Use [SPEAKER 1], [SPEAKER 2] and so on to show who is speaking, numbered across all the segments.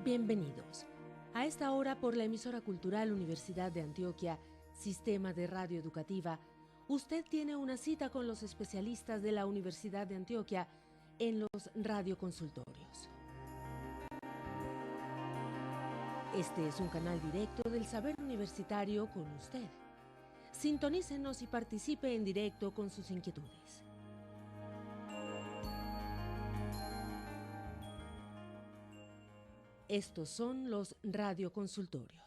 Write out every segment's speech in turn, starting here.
[SPEAKER 1] Bienvenidos. A esta hora por la emisora cultural Universidad de Antioquia, Sistema de Radio Educativa, usted tiene una cita con los especialistas de la Universidad de Antioquia en los radioconsultorios. Este es un canal directo del saber universitario con usted. Sintonícenos y participe en directo con sus inquietudes. Estos son los radioconsultorios.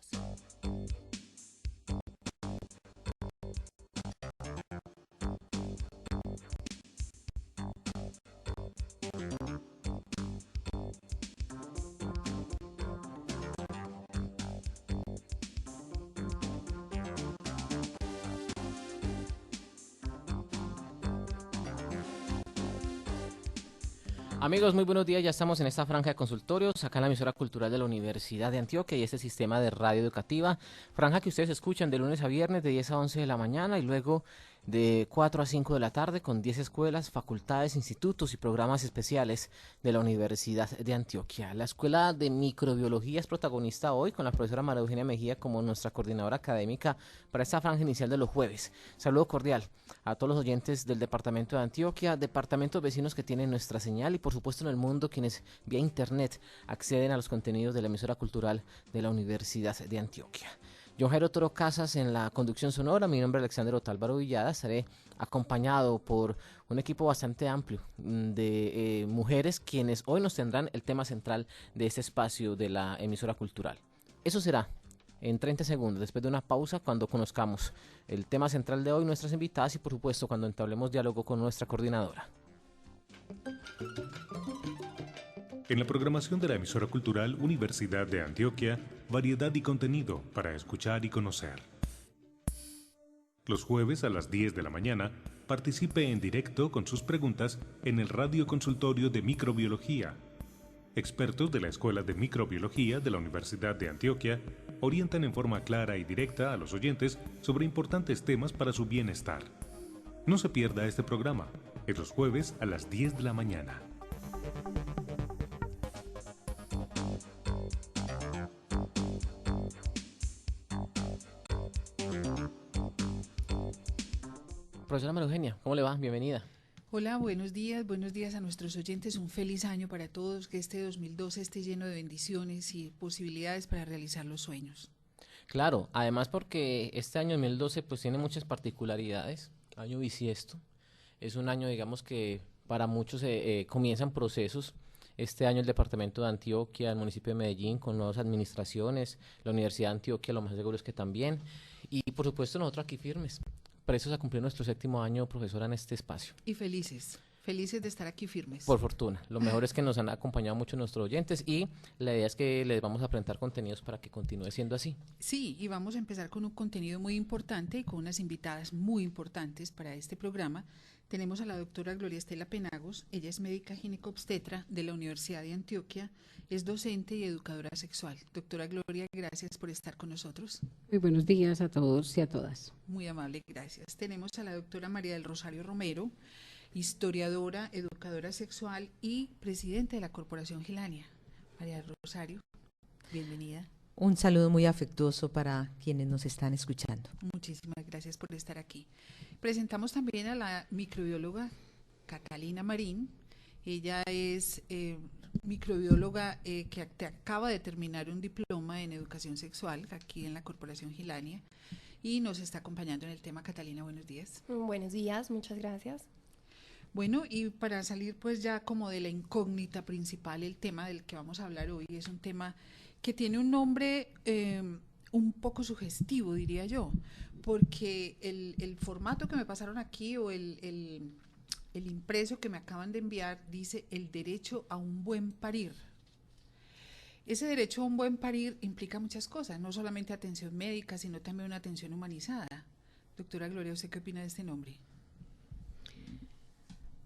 [SPEAKER 2] Amigos, muy buenos días. Ya estamos en esta franja de consultorios, acá en la emisora cultural de la Universidad de Antioquia y este sistema de radio educativa. Franja que ustedes escuchan de lunes a viernes de 10 a 11 de la mañana y luego de 4 a 5 de la tarde con 10 escuelas, facultades, institutos y programas especiales de la Universidad de Antioquia. La Escuela de Microbiología es protagonista hoy con la profesora María Eugenia Mejía como nuestra coordinadora académica para esta franja inicial de los jueves. Saludo cordial a todos los oyentes del departamento de Antioquia, departamentos vecinos que tienen nuestra señal y por supuesto en el mundo quienes vía internet acceden a los contenidos de la emisora cultural de la Universidad de Antioquia. John Jairo Toro Casas en la conducción sonora, mi nombre es Alexander Otálvaro Villada, estaré acompañado por un equipo bastante amplio de mujeres quienes hoy nos tendrán el tema central de este espacio de la emisora cultural. Eso será en 30 segundos, después de una pausa, cuando conozcamos el tema central de hoy, nuestras invitadas y por supuesto cuando entablemos diálogo con nuestra coordinadora.
[SPEAKER 3] En la programación de la emisora cultural Universidad de Antioquia, variedad y contenido para escuchar y conocer. Los jueves a las 10 de la mañana, participe en directo con sus preguntas en el Radio Consultorio de Microbiología. Expertos de la Escuela de Microbiología de la Universidad de Antioquia orientan en forma clara y directa a los oyentes sobre importantes temas para su bienestar. No se pierda este programa, es los jueves a las 10 de la mañana.
[SPEAKER 2] Profesora María Eugenia, ¿cómo le va? Bienvenida.
[SPEAKER 4] Hola, buenos días a nuestros oyentes, un feliz año para todos, que este 2012 esté lleno de bendiciones y posibilidades para realizar los sueños.
[SPEAKER 2] Claro, además porque este año 2012 pues tiene muchas particularidades, año bisiesto, es un año digamos que para muchos comienzan procesos. Este año el departamento de Antioquia, el municipio de Medellín con nuevas administraciones, la Universidad de Antioquia lo más seguro es que también y por supuesto nosotros aquí firmes. Prestos a cumplir nuestro 7º año, profesora, en este espacio.
[SPEAKER 4] Y felices de estar aquí firmes.
[SPEAKER 2] Por fortuna. Lo mejor es que nos han acompañado mucho nuestros oyentes y la idea es que les vamos a presentar contenidos para que continúe siendo así.
[SPEAKER 4] Sí, y vamos a empezar con un contenido muy importante y con unas invitadas muy importantes para este programa. Tenemos a la doctora Gloria Estela Penagos, ella es médica ginecobstetra de la Universidad de Antioquia, es docente y educadora sexual. Doctora Gloria, gracias por estar con nosotros.
[SPEAKER 5] Muy buenos días a todos y a todas.
[SPEAKER 4] Muy amable, gracias. Tenemos a la doctora María del Rosario Romero, historiadora, educadora sexual y presidenta de la Corporación Gilania. María del Rosario, bienvenida.
[SPEAKER 6] Un saludo muy afectuoso para quienes nos están escuchando.
[SPEAKER 4] Muchísimas gracias por estar aquí. Presentamos también a la microbióloga Catalina Marín. Ella es microbióloga que acaba de terminar un diploma en educación sexual aquí en la Corporación Gilania y nos está acompañando en el tema. Catalina, buenos días.
[SPEAKER 7] Buenos días, muchas gracias.
[SPEAKER 4] Bueno, y para salir pues ya como de la incógnita principal, el tema del que vamos a hablar hoy es un tema que tiene un nombre un poco sugestivo, diría yo, porque el formato que me pasaron aquí o el impreso que me acaban de enviar dice el derecho a un buen parir. Ese derecho a un buen parir implica muchas cosas, no solamente atención médica, sino también una atención humanizada. Doctora Gloria, ¿usted qué opina de este nombre?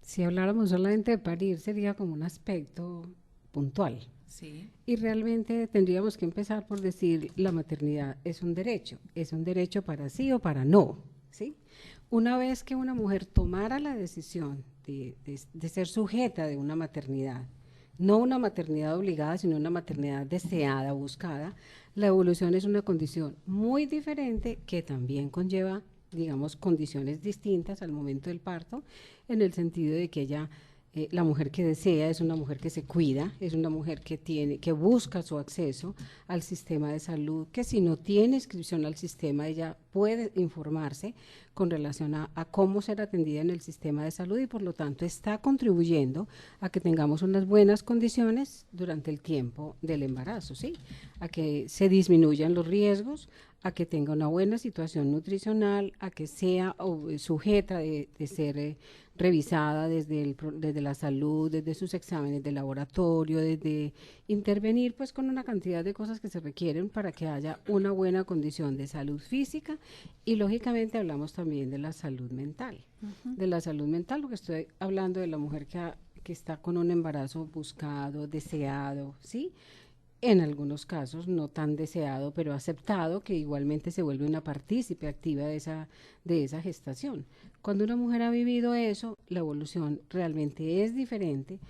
[SPEAKER 5] Si habláramos solamente de parir, sería como un aspecto puntual.
[SPEAKER 4] Sí.
[SPEAKER 5] Y realmente tendríamos que empezar por decir la maternidad es un derecho para sí o para no, ¿sí? Una vez que una mujer tomara la decisión de ser sujeta de una maternidad, no una maternidad obligada, sino una maternidad deseada, buscada, la evolución es una condición muy diferente que también conlleva, digamos, condiciones distintas al momento del parto, en el sentido de que ella, la mujer que desea es una mujer que se cuida, es una mujer que tiene, que busca su acceso al sistema de salud, que si no tiene inscripción al sistema, ella puede informarse con relación a cómo ser atendida en el sistema de salud y por lo tanto está contribuyendo a que tengamos unas buenas condiciones durante el tiempo del embarazo, ¿sí? A que se disminuyan los riesgos, a que tenga una buena situación nutricional, a que sea sujeta de ser revisada desde la salud, desde sus exámenes de laboratorio, desde intervenir pues con una cantidad de cosas que se requieren para que haya una buena condición de salud física y lógicamente hablamos también de la salud mental. De la salud mental, porque estoy hablando de la mujer que está con un embarazo buscado, deseado, ¿sí? En algunos casos no tan deseado, pero aceptado, que igualmente se vuelve una partícipe activa de esa gestación. Cuando una mujer ha vivido eso, la evolución realmente es diferente,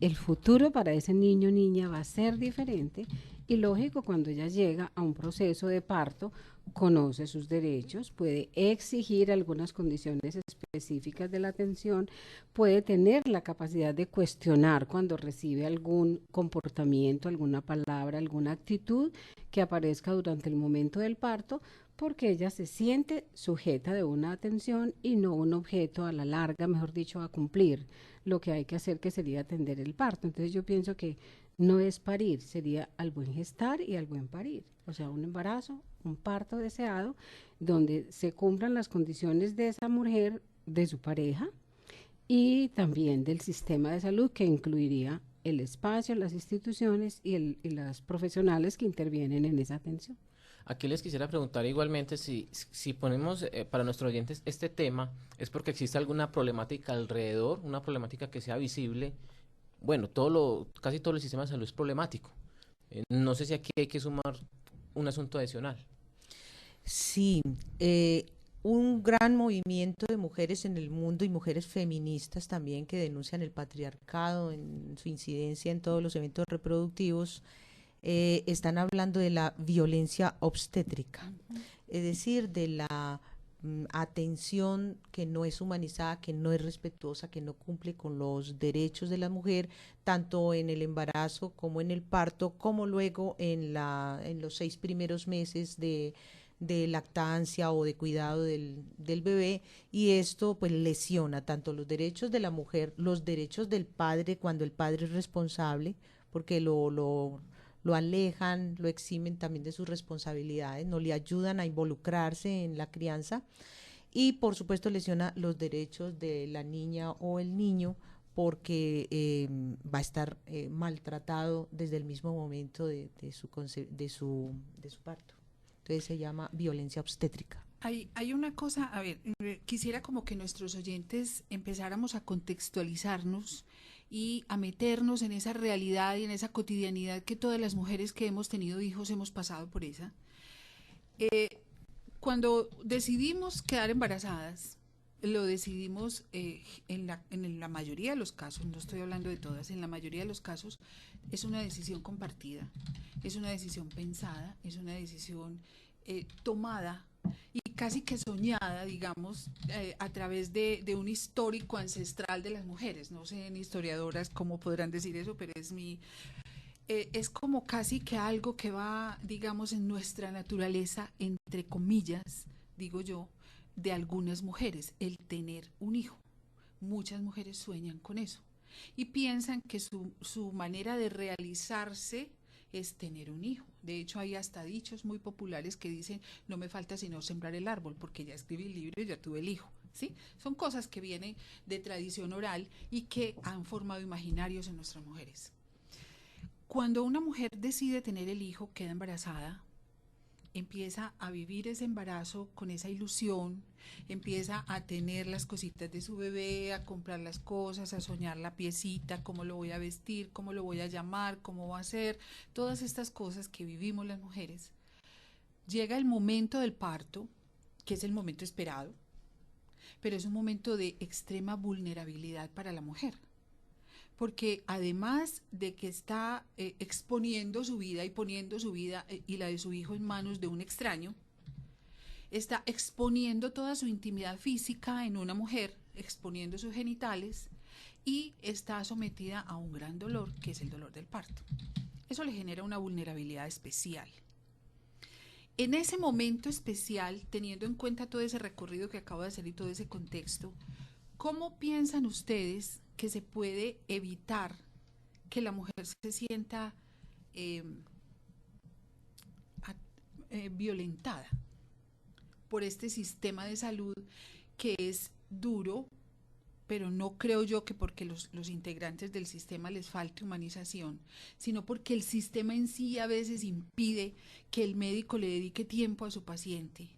[SPEAKER 5] el futuro para ese niño o niña va a ser diferente y lógico, cuando ella llega a un proceso de parto, conoce sus derechos, puede exigir algunas condiciones específicas de la atención, puede tener la capacidad de cuestionar cuando recibe algún comportamiento, alguna palabra, alguna actitud que aparezca durante el momento del parto, porque ella se siente sujeta de una atención y no un objeto a la larga, mejor dicho, a cumplir lo que hay que hacer, que sería atender el parto. Entonces yo pienso que no es parir, sería al buen gestar y al buen parir. O sea, un embarazo, un parto deseado, donde se cumplan las condiciones de esa mujer, de su pareja, y también del sistema de salud, que incluiría el espacio, las instituciones y las profesionales que intervienen en esa atención.
[SPEAKER 2] Aquí les quisiera preguntar igualmente si ponemos para nuestros oyentes este tema, es porque existe alguna problemática alrededor, una problemática que sea visible. Bueno, casi todo el sistema de salud es problemático. No sé si aquí hay que sumar un asunto adicional.
[SPEAKER 6] Sí, un gran movimiento de mujeres en el mundo y mujeres feministas también que denuncian el patriarcado en su incidencia en todos los eventos reproductivos, están hablando de la violencia obstétrica, es decir, de la atención que no es humanizada, que no es respetuosa, que no cumple con los derechos de la mujer, tanto en el embarazo como en el parto, como luego en los 6 primeros meses de lactancia o de cuidado del bebé, y esto pues lesiona tanto los derechos de la mujer, los derechos del padre cuando el padre es responsable, porque lo alejan, lo eximen también de sus responsabilidades, no le ayudan a involucrarse en la crianza y por supuesto lesiona los derechos de la niña o el niño porque va a estar maltratado desde el mismo momento de su parto. Entonces se llama violencia obstétrica.
[SPEAKER 4] Hay una cosa, a ver, quisiera como que nuestros oyentes empezáramos a contextualizarnos y a meternos en esa realidad y en esa cotidianidad que todas las mujeres que hemos tenido hijos hemos pasado por esa. Cuando decidimos quedar embarazadas, lo decidimos en la mayoría de los casos, no estoy hablando de todas, en la mayoría de los casos es una decisión compartida, es una decisión pensada, es una decisión tomada y casi que soñada, digamos, a través de un histórico ancestral de las mujeres. No sé en historiadoras cómo podrán decir eso, pero es como casi que algo que va, digamos, en nuestra naturaleza, entre comillas, digo yo, de algunas mujeres, el tener un hijo. Muchas mujeres sueñan con eso y piensan que su manera de realizarse es tener un hijo. De hecho, hay hasta dichos muy populares que dicen, no me falta sino sembrar el árbol, porque ya escribí el libro y ya tuve el hijo. ¿Sí? Son cosas que vienen de tradición oral y que han formado imaginarios en nuestras mujeres. Cuando una mujer decide tener el hijo, queda embarazada, empieza a vivir ese embarazo con esa ilusión, empieza a tener las cositas de su bebé, a comprar las cosas, a soñar la piecita, cómo lo voy a vestir, cómo lo voy a llamar, cómo va a ser, todas estas cosas que vivimos las mujeres. Llega el momento del parto, que es el momento esperado, pero es un momento de extrema vulnerabilidad para la mujer, porque además de que está exponiendo su vida y poniendo su vida y la de su hijo en manos de un extraño, está exponiendo toda su intimidad física en una mujer, exponiendo sus genitales, y está sometida a un gran dolor, que es el dolor del parto. Eso le genera una vulnerabilidad especial. En ese momento especial, teniendo en cuenta todo ese recorrido que acabo de hacer y todo ese contexto, ¿cómo piensan ustedes que se puede evitar que la mujer se sienta violentada por este sistema de salud que es duro, pero no creo yo que porque los integrantes del sistema les falte humanización, sino porque el sistema en sí a veces impide que el médico le dedique tiempo a su paciente?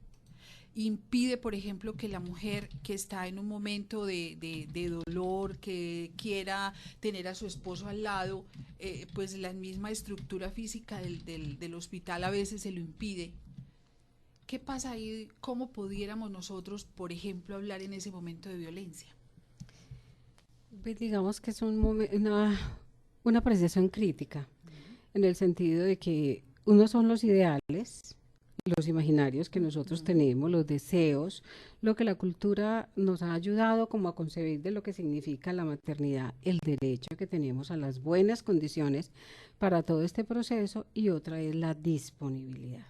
[SPEAKER 4] Impide, por ejemplo, que la mujer que está en un momento de dolor, que quiera tener a su esposo al lado, pues la misma estructura física del hospital a veces se lo impide. ¿Qué pasa ahí? ¿Cómo pudiéramos nosotros, por ejemplo, hablar en ese momento de violencia?
[SPEAKER 5] Pues digamos que es una apreciación crítica, en el sentido de que unos son los ideales, los imaginarios que nosotros tenemos, los deseos, lo que la cultura nos ha ayudado como a concebir de lo que significa la maternidad, el derecho que tenemos a las buenas condiciones para todo este proceso, y otra es la disponibilidad.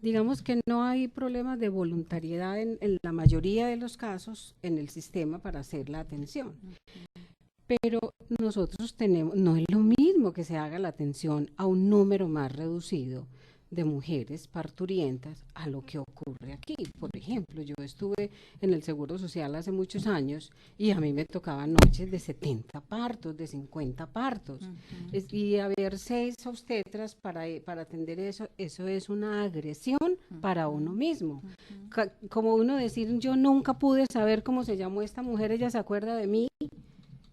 [SPEAKER 5] Digamos que no hay problemas de voluntariedad en la mayoría de los casos en el sistema para hacer la atención. Pero nosotros no es lo mismo que se haga la atención a un número más reducido de mujeres parturientas a lo que ocurre aquí. Por ejemplo, yo estuve en el Seguro Social hace muchos años y a mí me tocaban noches de 70 partos, de 50 partos. Y haber 6 obstetras para atender eso es una agresión para uno mismo. Como uno decir, yo nunca pude saber cómo se llamó esta mujer, ella se acuerda de mí,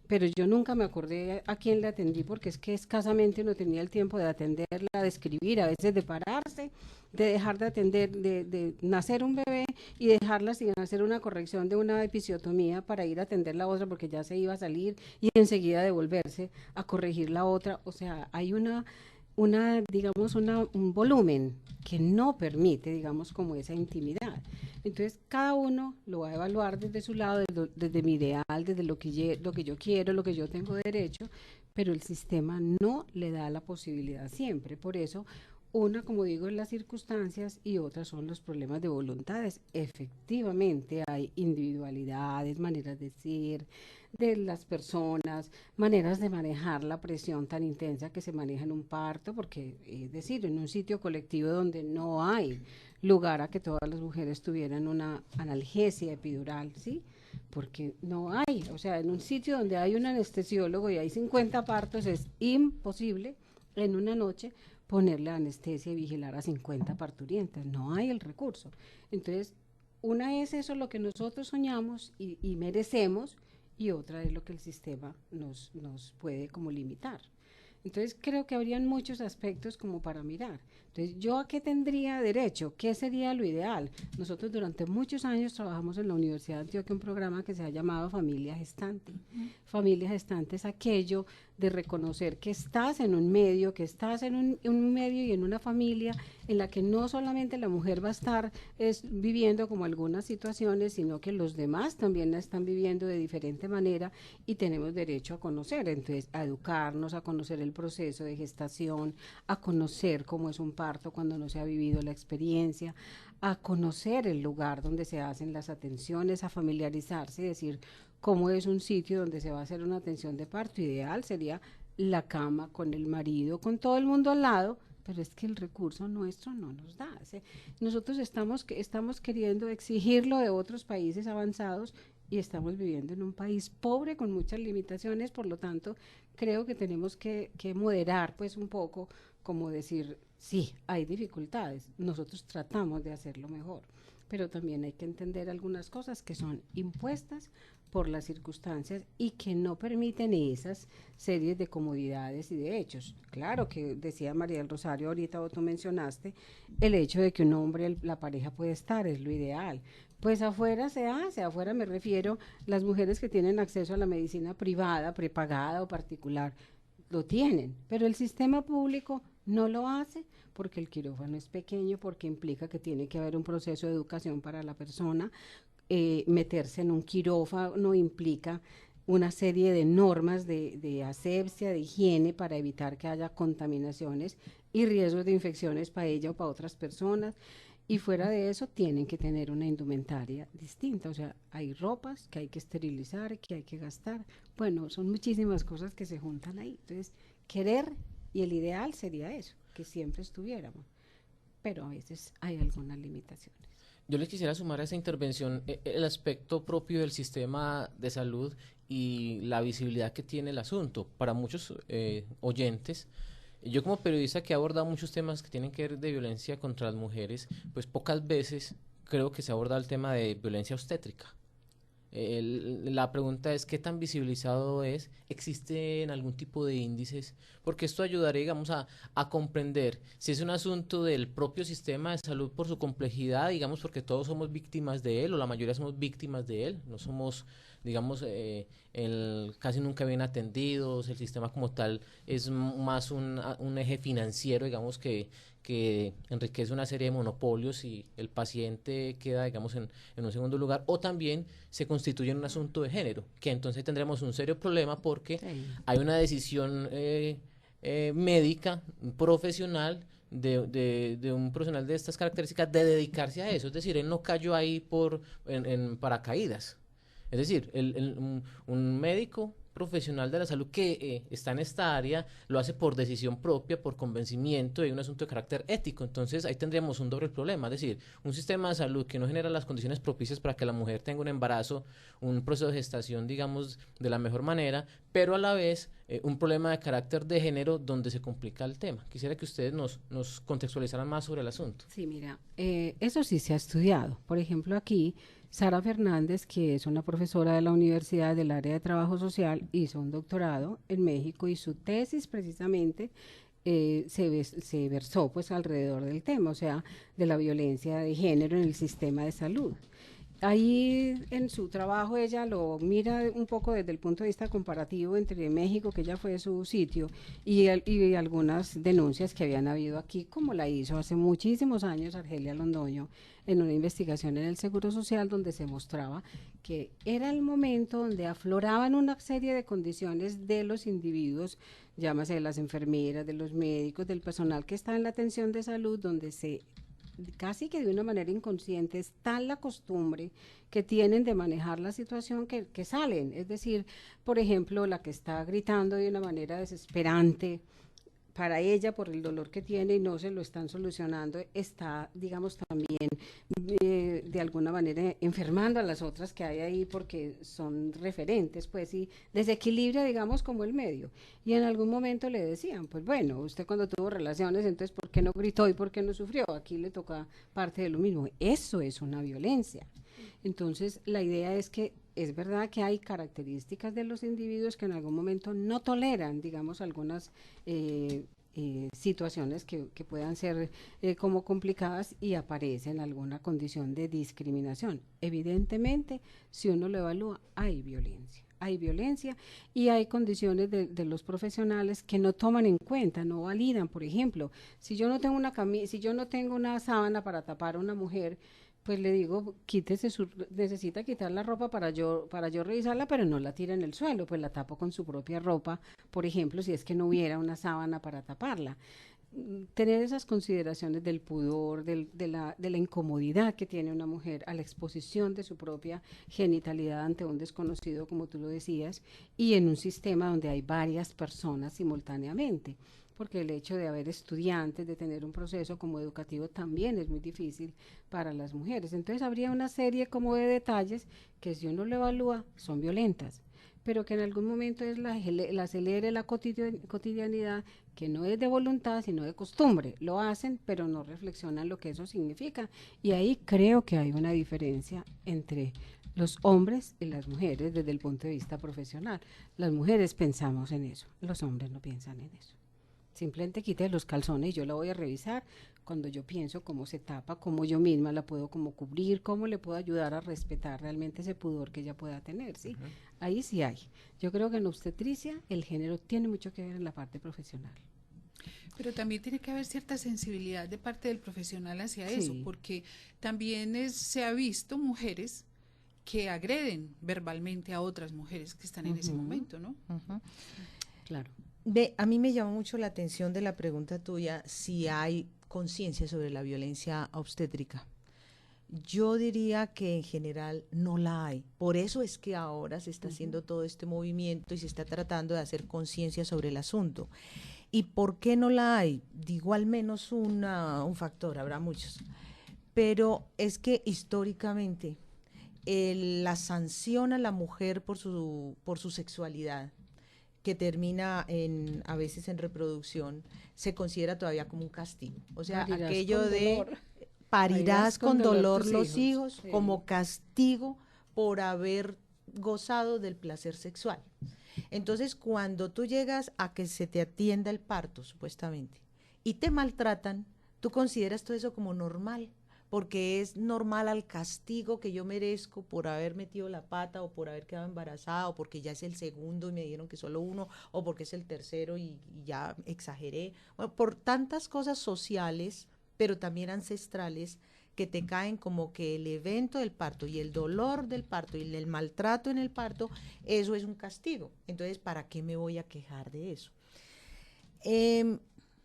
[SPEAKER 5] pero yo nunca me acordé a quién le atendí, porque es que escasamente no tenía el tiempo de atenderla, de escribir, a veces de pararse, de dejar de atender, de nacer un bebé y dejarla sin hacer una corrección de una episiotomía para ir a atender la otra, porque ya se iba a salir y enseguida devolverse a corregir la otra. O sea, hay digamos, un volumen que no permite, digamos, como esa intimidad. Entonces, cada uno lo va a evaluar desde su lado, desde mi ideal, desde lo que yo quiero, lo que yo tengo derecho, pero el sistema no le da la posibilidad siempre. Por eso, una, como digo, es las circunstancias y otras son los problemas de voluntades. Efectivamente, hay individualidades, maneras de ser de las personas, maneras de manejar la presión tan intensa que se maneja en un parto, porque es decir, en un sitio colectivo donde no hay lugar a que todas las mujeres tuvieran una analgesia epidural, ¿sí? Porque no hay, o sea, en un sitio donde hay un anestesiólogo y hay 50 partos, es imposible en una noche ponerle anestesia y vigilar a 50 parturientas, no hay el recurso. Entonces, una es eso lo que nosotros soñamos y merecemos, y otra es lo que el sistema nos puede como limitar. Entonces creo que habrían muchos aspectos como para mirar. Entonces, ¿yo a qué tendría derecho? ¿Qué sería lo ideal? Nosotros durante muchos años trabajamos en la Universidad de Antioquia un programa que se ha llamado Familia Gestante. Familia Gestante es aquello de reconocer que estás en un medio, que estás en un medio y en una familia en la que no solamente la mujer va a estar viviendo como algunas situaciones, sino que los demás también la están viviendo de diferente manera y tenemos derecho a conocer, entonces a educarnos, a conocer el proceso de gestación, a conocer cómo es un parto cuando no se ha vivido la experiencia, a conocer el lugar donde se hacen las atenciones, a familiarizarse y decir cómo es un sitio donde se va a hacer una atención de parto. Ideal sería la cama con el marido, con todo el mundo al lado, pero es que el recurso nuestro no nos da. ¿Sí? Nosotros estamos queriendo exigirlo de otros países avanzados y estamos viviendo en un país pobre con muchas limitaciones, por lo tanto creo que tenemos que moderar pues un poco, como decir, sí, hay dificultades, nosotros tratamos de hacerlo mejor, pero también hay que entender algunas cosas que son impuestas por las circunstancias y que no permiten esas series de comodidades y de hechos. Claro que decía María del Rosario ahorita, o tú mencionaste, el hecho de que un hombre, la pareja puede estar, es lo ideal, Pues afuera se hace, afuera me refiero, las mujeres que tienen acceso a la medicina privada, prepagada o particular, lo tienen, pero el sistema público no lo hace porque el quirófano es pequeño, porque implica que tiene que haber un proceso de educación para la persona, meterse en un quirófano implica una serie de normas de asepsia, de higiene para evitar que haya contaminaciones y riesgos de infecciones para ella o para otras personas. Y fuera de eso tienen que tener una indumentaria distinta, o sea, hay ropas que hay que esterilizar, que hay que gastar. Bueno, son muchísimas cosas que se juntan ahí. Entonces, querer y el ideal sería eso, que siempre estuviéramos, pero a veces hay algunas limitaciones.
[SPEAKER 2] Yo les quisiera sumar a esa intervención el aspecto propio del sistema de salud y la visibilidad que tiene el asunto. Para muchos oyentes, yo como periodista que he abordado muchos temas que tienen que ver de violencia contra las mujeres, pues pocas veces creo que se aborda el tema de violencia obstétrica. La pregunta es, ¿qué tan visibilizado es? ¿Existen algún tipo de índices? Porque esto ayudaría, digamos, a comprender si es un asunto del propio sistema de salud por su complejidad, digamos, porque todos somos víctimas de él, o la mayoría somos víctimas de él, no somos, digamos, casi nunca bien atendidos, el sistema como tal es más un eje financiero, digamos, que enriquece una serie de monopolios y el paciente queda, digamos, en un segundo lugar, o también se constituye en un asunto de género, que entonces tendremos un serio problema porque sí, hay una decisión médica, profesional, de un profesional de estas características de dedicarse a eso, es decir, él no cayó ahí en paracaídas, es decir, un médico profesional de la salud que está en esta área lo hace por decisión propia, por convencimiento, y un asunto de carácter ético. Entonces ahí tendríamos un doble problema, es decir, un sistema de salud que no genera las condiciones propicias para que la mujer tenga un embarazo, un proceso de gestación, digamos, de la mejor manera, pero a la vez un problema de carácter de género donde se complica el tema. Quisiera que ustedes nos contextualizaran más sobre el asunto.
[SPEAKER 5] Sí, mira, eso sí se ha estudiado. Por ejemplo, aquí Sara Fernández, que es una profesora de la universidad del área de trabajo social, hizo un doctorado en México y su tesis precisamente se versó pues alrededor del tema, o sea, de la violencia de género en el sistema de salud. Ahí en su trabajo ella lo mira un poco desde el punto de vista comparativo entre México, que ya fue su sitio, y algunas denuncias que habían habido aquí, como la hizo hace muchísimos años Argelia Londoño en una investigación en el Seguro Social, donde se mostraba que era el momento donde afloraban una serie de condiciones de los individuos, llámase de las enfermeras, de los médicos, del personal que está en la atención de salud, donde se casi que de una manera inconsciente es tal la costumbre que tienen de manejar la situación que salen, es decir, por ejemplo, la que está gritando de una manera desesperante para ella por el dolor que tiene y no se lo están solucionando, está, digamos, también de alguna manera enfermando a las otras que hay ahí porque son referentes, pues, y desequilibra, digamos, como el medio. Y en algún momento le decían, pues bueno, usted cuando tuvo relaciones, entonces, ¿por qué no gritó y por qué no sufrió? Aquí le toca parte de lo mismo. Eso es una violencia. Entonces, la idea es que es verdad que hay características de los individuos que en algún momento no toleran, digamos, algunas situaciones que puedan ser como complicadas y aparecen alguna condición de discriminación. Evidentemente, si uno lo evalúa, hay violencia y hay condiciones de los profesionales que no toman en cuenta, no validan. Por ejemplo, si yo no tengo si yo no tengo una sábana para tapar a una mujer, pues le digo, necesita quitar la ropa para yo revisarla, pero no la tira en el suelo, pues la tapo con su propia ropa, por ejemplo, si es que no hubiera una sábana para taparla. Tener esas consideraciones del pudor, de la incomodidad que tiene una mujer a la exposición de su propia genitalidad ante un desconocido, como tú lo decías, y en un sistema donde hay varias personas simultáneamente, porque el hecho de haber estudiantes, de tener un proceso como educativo también es muy difícil para las mujeres. Entonces habría una serie como de detalles que si uno lo evalúa son violentas, pero que en algún momento es la acelere la cotidianidad, que no es de voluntad sino de costumbre. Lo hacen, pero no reflexionan lo que eso significa. Y ahí creo que hay una diferencia entre los hombres y las mujeres desde el punto de vista profesional. Las mujeres pensamos en eso, los hombres no piensan en eso. simplemente quite los calzones y yo la voy a revisar cuando yo pienso cómo se tapa, cómo yo misma la puedo como cubrir, cómo le puedo ayudar a respetar realmente ese pudor que ella pueda tener, ¿sí? Ahí sí hay. Yo creo que en obstetricia el género tiene mucho que ver en la parte profesional.
[SPEAKER 4] Pero también tiene que haber cierta sensibilidad de parte del profesional hacia
[SPEAKER 5] Sí.
[SPEAKER 4] eso, porque también se ha visto mujeres que agreden verbalmente a otras mujeres que están en ese momento, ¿no?
[SPEAKER 5] Claro.
[SPEAKER 6] A mí me llamó mucho la atención de la pregunta tuya, si hay conciencia sobre la violencia obstétrica. Yo diría que en general no la hay. Por eso es que ahora se está haciendo todo este movimiento y se está tratando de hacer conciencia sobre el asunto. ¿Y por qué no la hay? Digo al menos un factor, habrá muchos. Pero es que históricamente la sanción a la mujer por su sexualidad, que termina a veces en reproducción, se considera todavía como un castigo. O sea,
[SPEAKER 5] Parirás
[SPEAKER 6] aquello
[SPEAKER 5] con
[SPEAKER 6] de
[SPEAKER 5] dolor.
[SPEAKER 6] parirás con dolor
[SPEAKER 5] tus
[SPEAKER 6] los hijos
[SPEAKER 5] sí.
[SPEAKER 6] como castigo por haber gozado del placer sexual. Entonces, cuando tú llegas a que se te atienda el parto, supuestamente, y te maltratan, tú consideras todo eso como normal, porque es normal al castigo que yo merezco por haber metido la pata o por haber quedado embarazada o porque ya es el segundo y me dijeron que solo uno o porque es el tercero y ya exageré. Bueno, por tantas cosas sociales, pero también ancestrales, que te caen como que el evento del parto y el dolor del parto y el maltrato en el parto, eso es un castigo. Entonces, ¿para qué me voy a quejar de eso?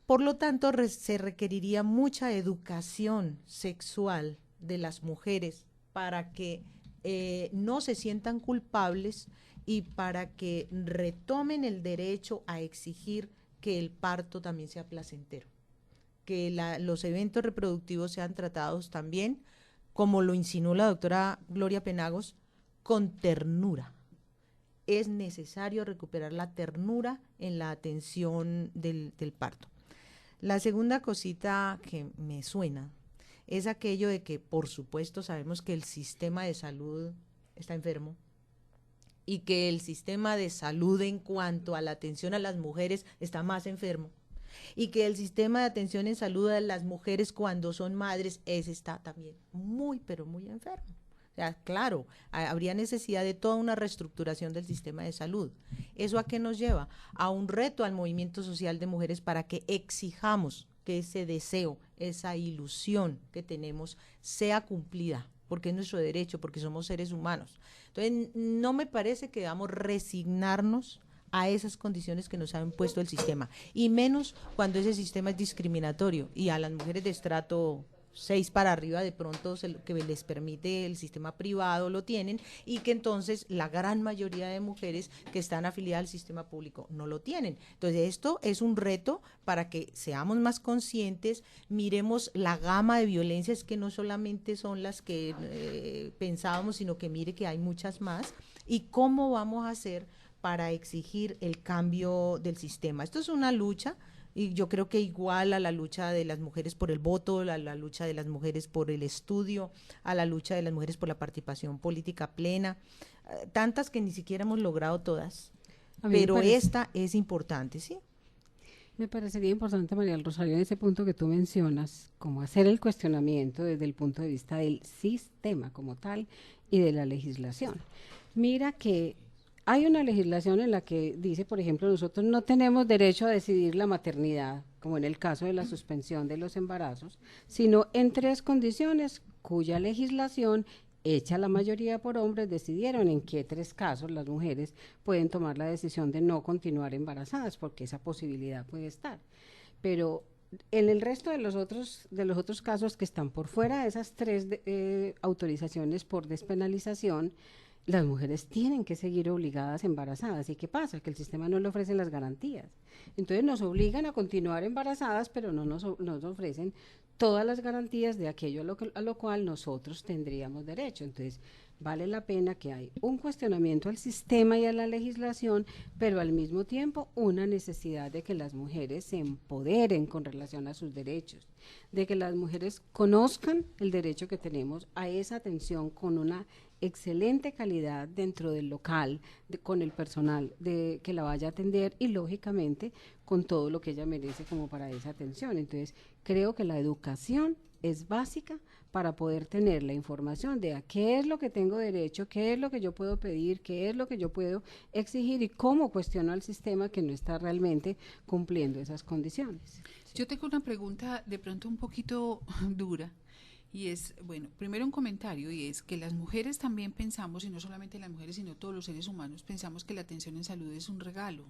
[SPEAKER 6] Por lo tanto, se requeriría mucha educación sexual de las mujeres para que no se sientan culpables y para que retomen el derecho a exigir que el parto también sea placentero, que los eventos reproductivos sean tratados también, como lo insinuó la doctora Gloria Penagos, con ternura. Es necesario recuperar la ternura en la atención del parto. La segunda cosita que me suena es aquello de que, por supuesto, sabemos que el sistema de salud está enfermo y que el sistema de salud en cuanto a la atención a las mujeres está más enfermo y que el sistema de atención en salud a las mujeres cuando son madres está también muy, pero muy enfermo. O sea, claro, habría necesidad de toda una reestructuración del sistema de salud. ¿Eso a qué nos lleva? A un reto al movimiento social de mujeres para que exijamos que ese deseo, esa ilusión que tenemos sea cumplida, porque es nuestro derecho, porque somos seres humanos. Entonces, no me parece que debamos resignarnos a esas condiciones que nos ha impuesto el sistema, y menos cuando ese sistema es discriminatorio y a las mujeres de estrato 6 para arriba de pronto que les permite el sistema privado lo tienen, y que entonces la gran mayoría de mujeres que están afiliadas al sistema público no lo tienen. Entonces esto es un reto para que seamos más conscientes, miremos la gama de violencias que no solamente son las que pensábamos, sino que mire que hay muchas más, y cómo vamos a hacer para exigir el cambio del sistema. Esto es una lucha, y yo creo que igual a la lucha de las mujeres por el voto, a la lucha de las mujeres por el estudio, a la lucha de las mujeres por la participación política plena, tantas que ni siquiera hemos logrado todas, pero esta es importante, ¿sí?
[SPEAKER 5] Me parecería importante, María del Rosario, en ese punto que tú mencionas, como hacer el cuestionamiento desde el punto de vista del sistema como tal y de la legislación. Mira que hay una legislación en la que dice, por ejemplo, nosotros no tenemos derecho a decidir la maternidad, como en el caso de la suspensión de los embarazos, sino en 3 condiciones cuya legislación, hecha la mayoría por hombres, decidieron en qué 3 casos las mujeres pueden tomar la decisión de no continuar embarazadas, porque esa posibilidad puede estar. Pero en el resto de los otros casos que están por fuera de esas 3 autorizaciones por despenalización, las mujeres tienen que seguir obligadas embarazadas. ¿Y qué pasa? Que el sistema no le ofrece las garantías. Entonces nos obligan a continuar embarazadas, pero no nos ofrecen todas las garantías de aquello a lo cual nosotros tendríamos derecho. Entonces vale la pena que hay un cuestionamiento al sistema y a la legislación, pero al mismo tiempo una necesidad de que las mujeres se empoderen con relación a sus derechos, de que las mujeres conozcan el derecho que tenemos a esa atención con una excelente calidad dentro del local, con el personal que la vaya a atender y lógicamente con todo lo que ella merece como para esa atención. Entonces, creo que la educación es básica para poder tener la información de a qué es lo que tengo derecho, qué es lo que yo puedo pedir, qué es lo que yo puedo exigir y cómo cuestiono al sistema que no está realmente cumpliendo esas condiciones.
[SPEAKER 4] Yo tengo una pregunta de pronto un poquito dura y es, bueno, primero un comentario y es que las mujeres también pensamos, y no solamente las mujeres sino todos los seres humanos, pensamos que la atención en salud es un regalo.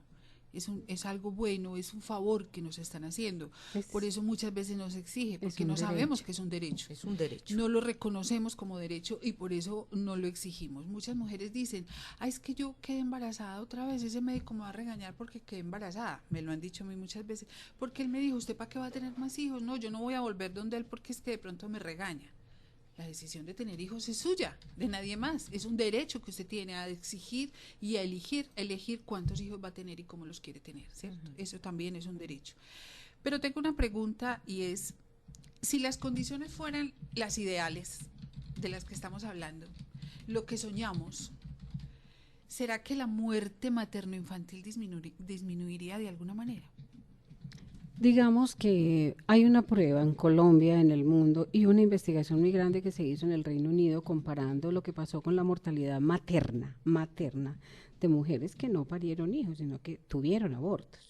[SPEAKER 4] Es algo bueno, es un favor que nos están haciendo. Por eso muchas veces nos exige, porque no sabemos que es un derecho.
[SPEAKER 6] Es un derecho.
[SPEAKER 4] No lo reconocemos como derecho y por eso no lo exigimos. Muchas mujeres dicen, es que yo quedé embarazada otra vez, ese médico me va a regañar porque quedé embarazada. Me lo han dicho a mí muchas veces. Porque él me dijo, ¿usted para qué va a tener más hijos? No, yo no voy a volver donde él porque es que de pronto me regaña. La decisión de tener hijos es suya, de nadie más. Es un derecho que usted tiene a exigir y a elegir cuántos hijos va a tener y cómo los quiere tener, ¿cierto? Eso también es un derecho. Pero tengo una pregunta y es, si las condiciones fueran las ideales de las que estamos hablando, lo que soñamos, ¿será que la muerte materno-infantil disminuiría de alguna manera?
[SPEAKER 5] Digamos que hay una prueba en Colombia, en el mundo, y una investigación muy grande que se hizo en el Reino Unido comparando lo que pasó con la mortalidad materna de mujeres que no parieron hijos, sino que tuvieron abortos.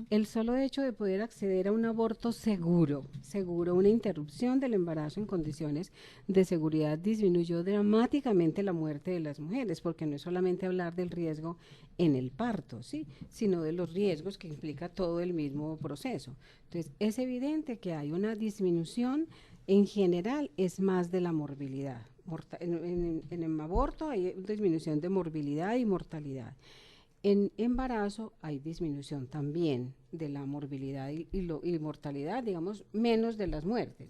[SPEAKER 5] El solo hecho de poder acceder a un aborto seguro, una interrupción del embarazo en condiciones de seguridad disminuyó dramáticamente la muerte de las mujeres, porque no es solamente hablar del riesgo en el parto, ¿sí?, sino de los riesgos que implica todo el mismo proceso. Entonces, es evidente que hay una disminución, en general es más de la morbilidad. En el aborto hay disminución de morbilidad y mortalidad. En embarazo hay disminución también de la morbilidad y mortalidad, digamos, menos de las muertes,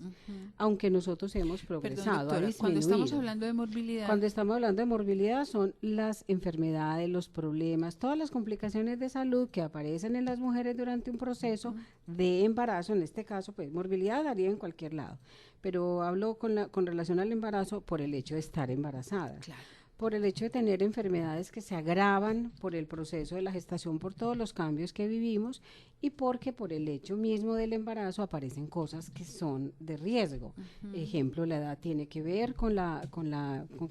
[SPEAKER 5] aunque nosotros hemos progresado.
[SPEAKER 4] Perdón, doctora, cuando estamos hablando de morbilidad...
[SPEAKER 5] Cuando estamos hablando de morbilidad son las enfermedades, los problemas, todas las complicaciones de salud que aparecen en las mujeres durante un proceso de embarazo. En este caso, pues morbilidad daría en cualquier lado, pero hablo con relación al embarazo por el hecho de estar embarazada.
[SPEAKER 4] Claro.
[SPEAKER 5] Por el hecho de tener enfermedades que se agravan por el proceso de la gestación, por todos los cambios que vivimos, y porque por el hecho mismo del embarazo aparecen cosas que son de riesgo. Ejemplo, la edad tiene que ver con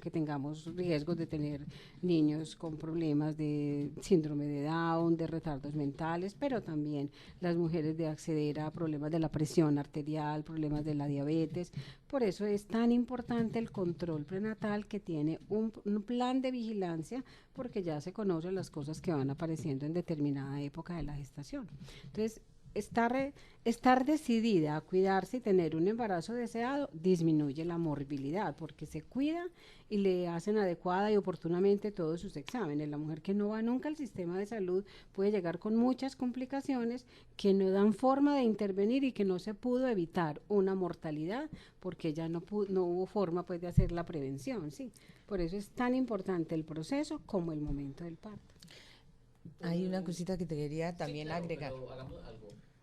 [SPEAKER 5] que tengamos riesgos de tener niños con problemas de síndrome de Down, de retardos mentales, pero también las mujeres de acceder a problemas de la presión arterial, problemas de la diabetes. Por eso es tan importante el control prenatal, que tiene un plan de vigilancia, porque ya se conocen las cosas que van apareciendo en determinada época de la gestación. Entonces, estar decidida a cuidarse y tener un embarazo deseado disminuye la morbilidad, porque se cuida y le hacen adecuada y oportunamente todos sus exámenes. La mujer que no va nunca al sistema de salud puede llegar con muchas complicaciones que no dan forma de intervenir y que no se pudo evitar una mortalidad porque ya no hubo forma, pues, de hacer la prevención, ¿sí? Por eso es tan importante el proceso como el momento del parto.
[SPEAKER 6] Hay una cosita que te quería también agregar.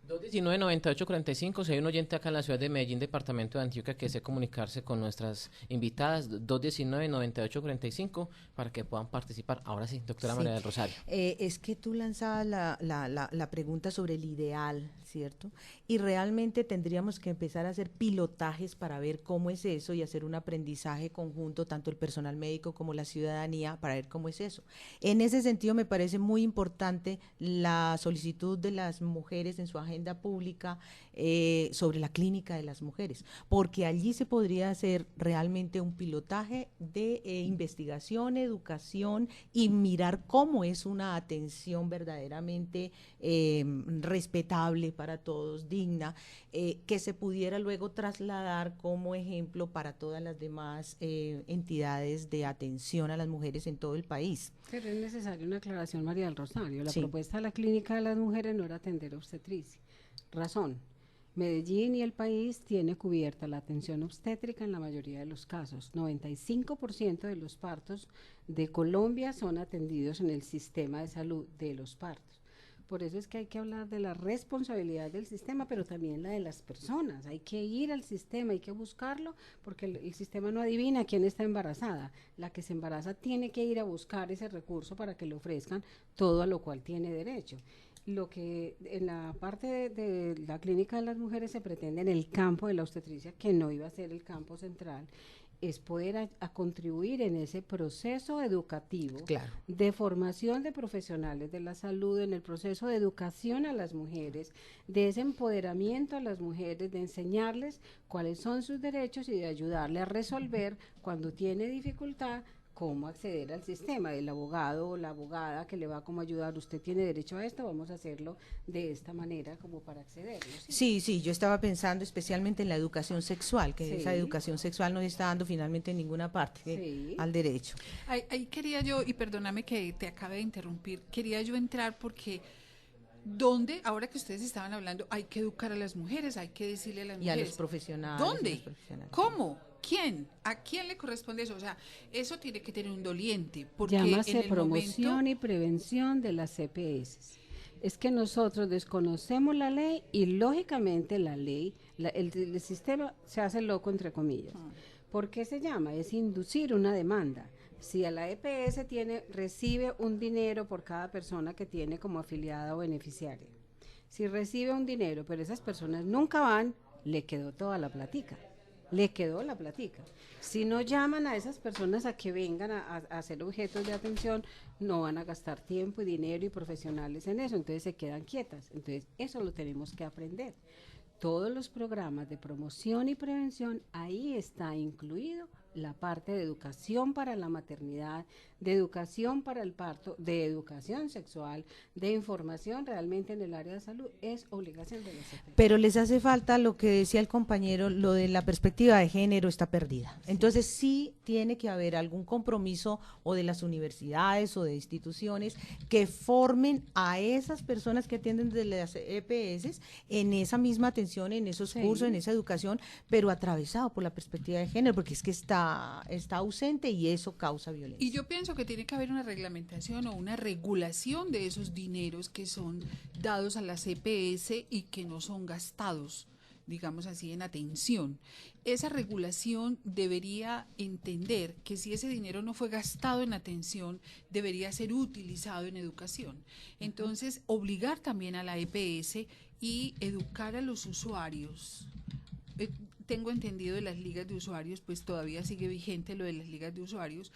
[SPEAKER 2] 219-9845, si hay un oyente acá en la ciudad de Medellín, departamento de Antioquia, que desee comunicarse con nuestras invitadas, 219-9845, para que puedan participar. Ahora sí, doctora María del Rosario.
[SPEAKER 6] Es que tú lanzabas la pregunta sobre el ideal, ¿cierto? Y realmente tendríamos que empezar a hacer pilotajes para ver cómo es eso y hacer un aprendizaje conjunto, tanto el personal médico como la ciudadanía, para ver cómo es eso. En ese sentido, me parece muy importante la solicitud de las mujeres en su agenda pública sobre la clínica de las mujeres, porque allí se podría hacer realmente un pilotaje de investigación, educación y mirar cómo es una atención verdaderamente respetable para todos, digna, que se pudiera luego trasladar como ejemplo para todas las demás entidades de atención a las mujeres en todo el país.
[SPEAKER 5] Pero es necesaria una aclaración, María del Rosario. La
[SPEAKER 6] Sí.
[SPEAKER 5] propuesta de la clínica de las mujeres no era atender obstetricia. Razón: Medellín y el país tiene cubierta la atención obstétrica en la mayoría de los casos. 95% de los partos de Colombia son atendidos en el sistema de salud de los partos. Por eso es que hay que hablar de la responsabilidad del sistema, pero también la de las personas. Hay que ir al sistema, hay que buscarlo, porque el sistema no adivina quién está embarazada. La que se embaraza tiene que ir a buscar ese recurso para que le ofrezcan todo a lo cual tiene derecho. Lo que en la parte de la clínica de las mujeres se pretende en el campo de la obstetricia, que no iba a ser el campo central, es poder a contribuir en ese proceso educativo,
[SPEAKER 6] Claro,
[SPEAKER 5] de formación de profesionales de la salud, en el proceso de educación a las mujeres, de ese empoderamiento a las mujeres, de enseñarles cuáles son sus derechos y de ayudarle a resolver cuando tiene dificultad cómo acceder al sistema, del abogado o la abogada que le va como ayudar, usted tiene derecho a esto, vamos a hacerlo de esta manera como para acceder.
[SPEAKER 6] sí, yo estaba pensando especialmente en la educación sexual, que
[SPEAKER 5] Sí.
[SPEAKER 6] esa educación sexual no se está dando finalmente en ninguna parte
[SPEAKER 5] Sí.
[SPEAKER 6] al derecho.
[SPEAKER 4] Ahí quería yo, y perdóname que te acabe de interrumpir, quería yo entrar porque ¿dónde, ahora que ustedes estaban hablando, hay que educar a las mujeres, hay que decirle a las
[SPEAKER 6] Y a
[SPEAKER 4] mujeres?
[SPEAKER 6] los profesionales.
[SPEAKER 4] ¿Dónde?
[SPEAKER 6] y los profesionales.
[SPEAKER 4] ¿Cómo? ¿Quién? ¿A quién le corresponde eso? O sea, eso tiene que tener un doliente, porque
[SPEAKER 5] Llámase
[SPEAKER 4] en el
[SPEAKER 5] promoción
[SPEAKER 4] momento...
[SPEAKER 5] y prevención de las CPS. Es que nosotros desconocemos la ley y lógicamente la ley, el sistema se hace loco entre comillas. ¿Por qué se llama? Es inducir una demanda. Si a la EPS recibe un dinero por cada persona que tiene como afiliada o beneficiaria. Si recibe un dinero, pero esas personas nunca van, le quedó toda la platica. Le quedó la platica. Si no llaman a esas personas a que vengan a ser objetos de atención, no van a gastar tiempo y dinero y profesionales en eso, entonces se quedan quietas. Entonces eso lo tenemos que aprender. Todos los programas de promoción y prevención, ahí está incluido la parte de educación para la maternidad, de educación para el parto, de educación sexual, de información realmente en el área de salud, es obligación de la CPS.
[SPEAKER 6] Pero les hace falta lo que decía el compañero, lo de la perspectiva de género está perdida. Entonces sí tiene que haber algún compromiso o de las universidades o de instituciones que formen a esas personas que atienden desde las EPS en esa misma atención, en esos
[SPEAKER 5] Sí.
[SPEAKER 6] cursos, en esa educación, pero atravesado por la perspectiva de género, porque es que está ausente y eso causa violencia.
[SPEAKER 4] Y yo pienso que tiene que haber una reglamentación o una regulación de esos dineros que son dados a la CPS y que no son gastados, digamos así, en atención. Esa regulación debería entender que si ese dinero no fue gastado en atención, debería ser utilizado en educación. Entonces, obligar también a la EPS y educar a los usuarios. Tengo entendido de las ligas de usuarios, pues todavía sigue vigente lo de las ligas de usuarios.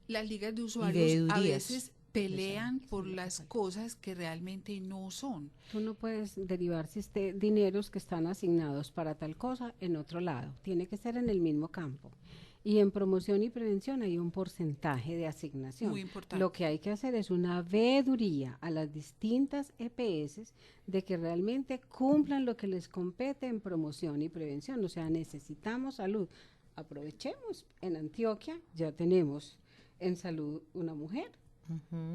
[SPEAKER 4] Las ligas de usuarios a veces pelean por las cosas que realmente no son.
[SPEAKER 5] Tú no puedes derivar dineros que están asignados para tal cosa en otro lado, tiene que ser en el mismo campo. Y en promoción y prevención hay un porcentaje de asignación.
[SPEAKER 4] Muy importante.
[SPEAKER 5] Lo que hay que hacer es una veeduría a las distintas EPS de que realmente cumplan lo que les compete en promoción y prevención. O sea, necesitamos salud. Aprovechemos, en Antioquia ya tenemos en salud una mujer.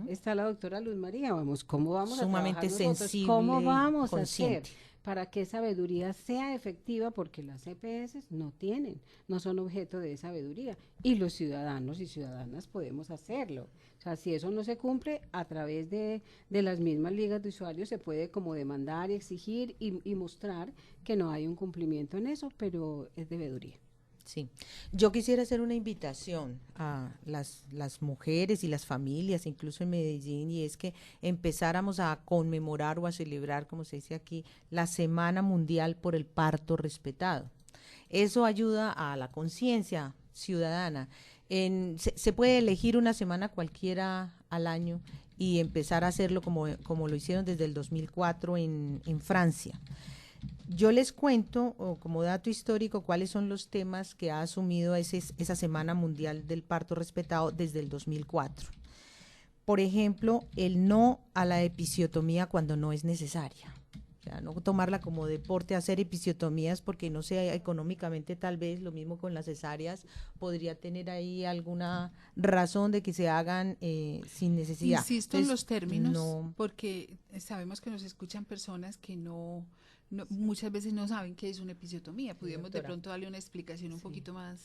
[SPEAKER 5] Está la doctora Luz María, ¿cómo vamos
[SPEAKER 6] sumamente
[SPEAKER 5] a trabajar nosotros?
[SPEAKER 6] sensible,
[SPEAKER 5] ¿Cómo vamos
[SPEAKER 6] consciente.
[SPEAKER 5] a hacer para que esa veeduría sea efectiva? Porque las EPS no son objeto de esa veeduría, y los ciudadanos y ciudadanas podemos hacerlo. O sea, si eso no se cumple, a través de las mismas ligas de usuarios se puede como demandar y exigir y mostrar que no hay un cumplimiento en eso, pero es de veeduría.
[SPEAKER 6] Sí, yo quisiera hacer una invitación a las mujeres y las familias, incluso en Medellín, y es que empezáramos a conmemorar o a celebrar, como se dice aquí, la Semana Mundial por el Parto Respetado. Eso ayuda a la conciencia ciudadana. Se puede elegir una semana cualquiera al año y empezar a hacerlo como lo hicieron desde el 2004 en Francia. Yo les cuento, o como dato histórico, cuáles son los temas que ha asumido esa Semana Mundial del Parto Respetado desde el 2004. Por ejemplo, el no a la episiotomía cuando no es necesaria. O sea, no tomarla como deporte, hacer episiotomías porque no sea económicamente, tal vez lo mismo con las cesáreas, podría tener ahí alguna razón de que se hagan sin necesidad.
[SPEAKER 4] Insisto en los términos,
[SPEAKER 6] no,
[SPEAKER 4] porque sabemos que nos escuchan personas que muchas veces no saben qué es una episiotomía. Pudiéramos de
[SPEAKER 6] doctora.
[SPEAKER 4] pronto darle una explicación un poquito más.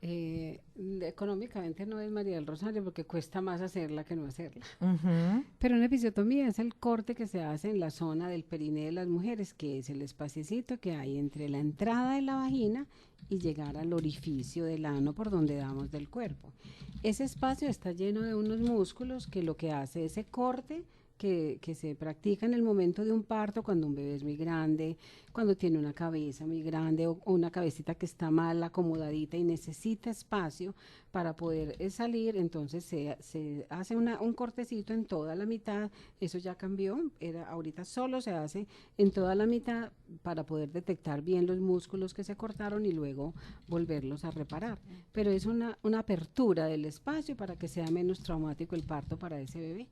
[SPEAKER 5] Económicamente no es María del Rosario porque cuesta más hacerla que no hacerla.
[SPEAKER 6] Ujú.
[SPEAKER 5] Pero una episiotomía es el corte que se hace en la zona del periné de las mujeres, que es el espaciecito que hay entre la entrada de la vagina y llegar al orificio del ano por donde damos del cuerpo. Ese espacio está lleno de unos músculos que lo que hace ese corte que se practica en el momento de un parto, cuando un bebé es muy grande, cuando tiene una cabeza muy grande o una cabecita que está mal acomodadita y necesita espacio para poder salir, entonces se hace un cortecito en toda la mitad. Eso ya cambió, ahorita solo se hace en toda la mitad para poder detectar bien los músculos que se cortaron y luego volverlos a reparar. Pero es una apertura del espacio para que sea menos traumático el parto para ese bebé.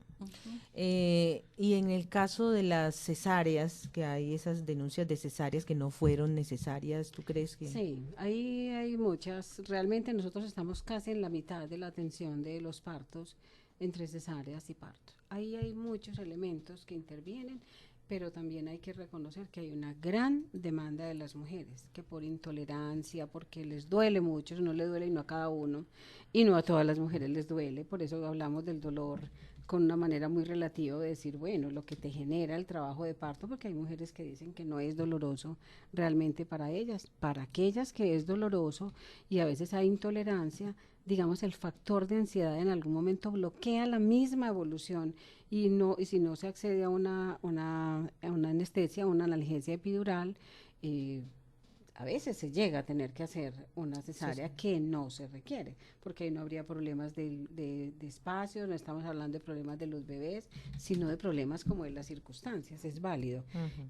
[SPEAKER 6] Y en el caso de las cesáreas, que hay esas denuncias de cesáreas que no fueron necesarias, ¿tú crees que...?
[SPEAKER 5] Sí, ahí hay muchas. Realmente nosotros estamos casi en la mitad de la atención de los partos entre cesáreas y partos. Ahí hay muchos elementos que intervienen, pero también hay que reconocer que hay una gran demanda de las mujeres, que por intolerancia, porque les duele mucho, no le duele y no a cada uno, y no a todas las mujeres les duele, por eso hablamos del dolor con una manera muy relativa de decir, bueno, lo que te genera el trabajo de parto, porque hay mujeres que dicen que no es doloroso realmente para ellas, para aquellas que es doloroso y a veces hay intolerancia, digamos, el factor de ansiedad en algún momento bloquea la misma evolución y si no se accede a una anestesia, una analgesia epidural, a veces se llega a tener que hacer una cesárea que no se requiere, porque ahí no habría problemas de espacio, no estamos hablando de problemas de los bebés, sino de problemas como de las circunstancias, es válido.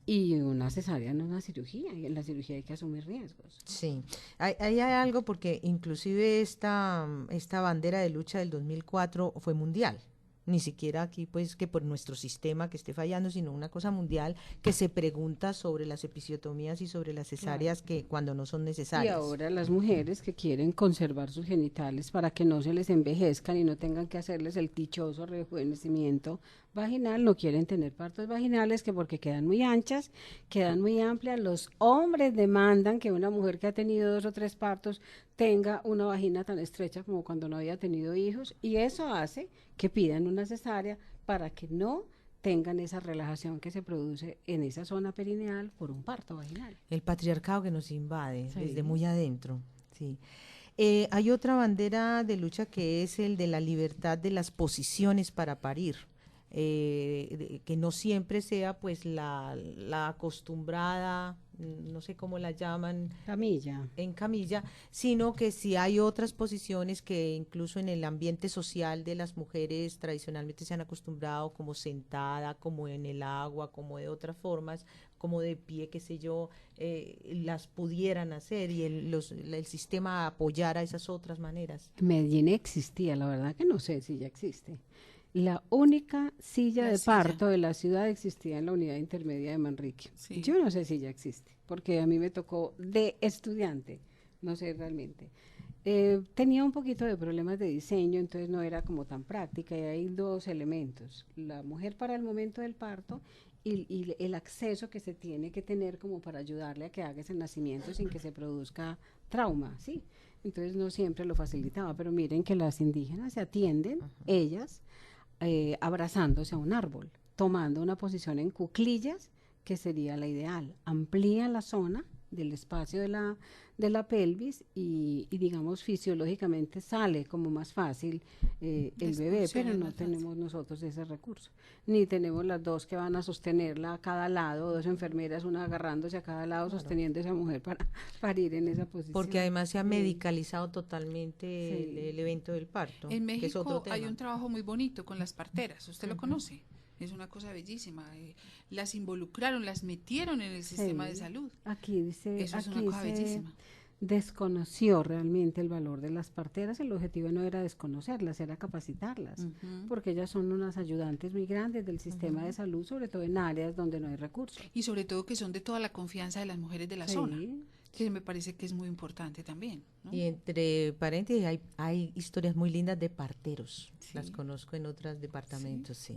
[SPEAKER 5] Y una cesárea no es una cirugía, y en la cirugía hay que asumir riesgos.
[SPEAKER 6] Sí, hay algo porque inclusive esta bandera de lucha del 2004 fue mundial. Ni siquiera aquí pues que por nuestro sistema que esté fallando, sino una cosa mundial que se pregunta sobre las episiotomías y sobre las cesáreas que cuando no son necesarias.
[SPEAKER 5] Y ahora las mujeres que quieren conservar sus genitales para que no se les envejezcan y no tengan que hacerles el dichoso rejuvenecimiento vaginal, no quieren tener partos vaginales que porque quedan muy anchas, quedan muy amplias. Los hombres demandan que una mujer que ha tenido 2 o 3 partos tenga una vagina tan estrecha como cuando no había tenido hijos, y eso hace que pidan una cesárea para que no tengan esa relajación que se produce en esa zona perineal por un parto vaginal.
[SPEAKER 6] El patriarcado que nos invade
[SPEAKER 5] Sí.
[SPEAKER 6] desde muy adentro, sí. Hay otra bandera de lucha que es el de la libertad de las posiciones para parir. Que no siempre sea pues la acostumbrada, no sé cómo la llaman,
[SPEAKER 5] Camilla.
[SPEAKER 6] en camilla, sino que si hay otras posiciones que incluso en el ambiente social de las mujeres tradicionalmente se han acostumbrado, como sentada, como en el agua, como de otras formas, como de pie, qué sé yo, las pudieran hacer y el sistema apoyara esas otras maneras.
[SPEAKER 5] En Medellín existía, la verdad que no sé si ya existe. La única silla de parto de la ciudad existía en la unidad intermedia de Manrique.
[SPEAKER 4] Sí.
[SPEAKER 5] Yo no sé si ya existe, porque a mí me tocó de estudiante, no sé realmente. Tenía un poquito de problemas de diseño, entonces no era como tan práctica, y hay 2 elementos: la mujer para el momento del parto y el acceso que se tiene que tener como para ayudarle a que haga ese nacimiento sin que se produzca trauma, ¿sí? Entonces no siempre lo facilitaba, pero miren que las indígenas se atienden, ellas, abrazándose a un árbol, tomando una posición en cuclillas, que sería la ideal. Amplía la zona del espacio de la pelvis y digamos fisiológicamente sale como más fácil el bebé, pero no tenemos nosotros ese recurso, ni tenemos las 2 que van a sostenerla a cada lado, 2 enfermeras, una agarrándose a cada lado, sosteniendo a esa mujer para parir en esa posición.
[SPEAKER 6] Porque además se ha medicalizado totalmente el evento del parto.
[SPEAKER 4] En
[SPEAKER 6] que es otro
[SPEAKER 4] México
[SPEAKER 6] tema.
[SPEAKER 4] hay un trabajo muy bonito con las parteras, ¿usted lo conoce? Es una cosa bellísima. Las involucraron, las metieron en el sistema de salud.
[SPEAKER 5] Aquí dice,
[SPEAKER 4] Eso es una
[SPEAKER 5] aquí
[SPEAKER 4] cosa bellísima.
[SPEAKER 5] desconoció realmente el valor de las parteras. El objetivo no era desconocerlas, era capacitarlas, porque ellas son unas ayudantes muy grandes del sistema de salud, sobre todo en áreas donde no hay recursos.
[SPEAKER 4] Y sobre todo que son de toda la confianza de las mujeres de la zona, que me parece que es muy importante también, ¿no?
[SPEAKER 6] Y entre paréntesis hay historias muy lindas de parteros.
[SPEAKER 4] Sí.
[SPEAKER 6] Las conozco en otros departamentos, sí.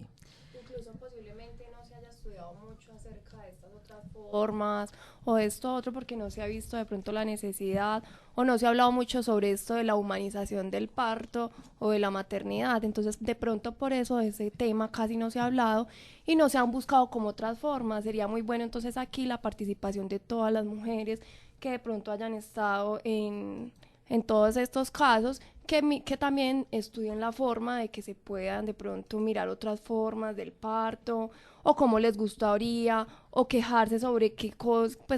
[SPEAKER 7] incluso posiblemente no se haya estudiado mucho acerca de estas otras formas o esto otro porque no se ha visto de pronto la necesidad o no se ha hablado mucho sobre esto de la humanización del parto o de la maternidad. Entonces de pronto por eso de ese tema casi no se ha hablado y no se han buscado como otras formas. Sería muy bueno entonces aquí la participación de todas las mujeres que de pronto hayan estado en todos estos casos, que también estudien la forma de que se puedan de pronto mirar otras formas del parto, o cómo les gustaría, o quejarse sobre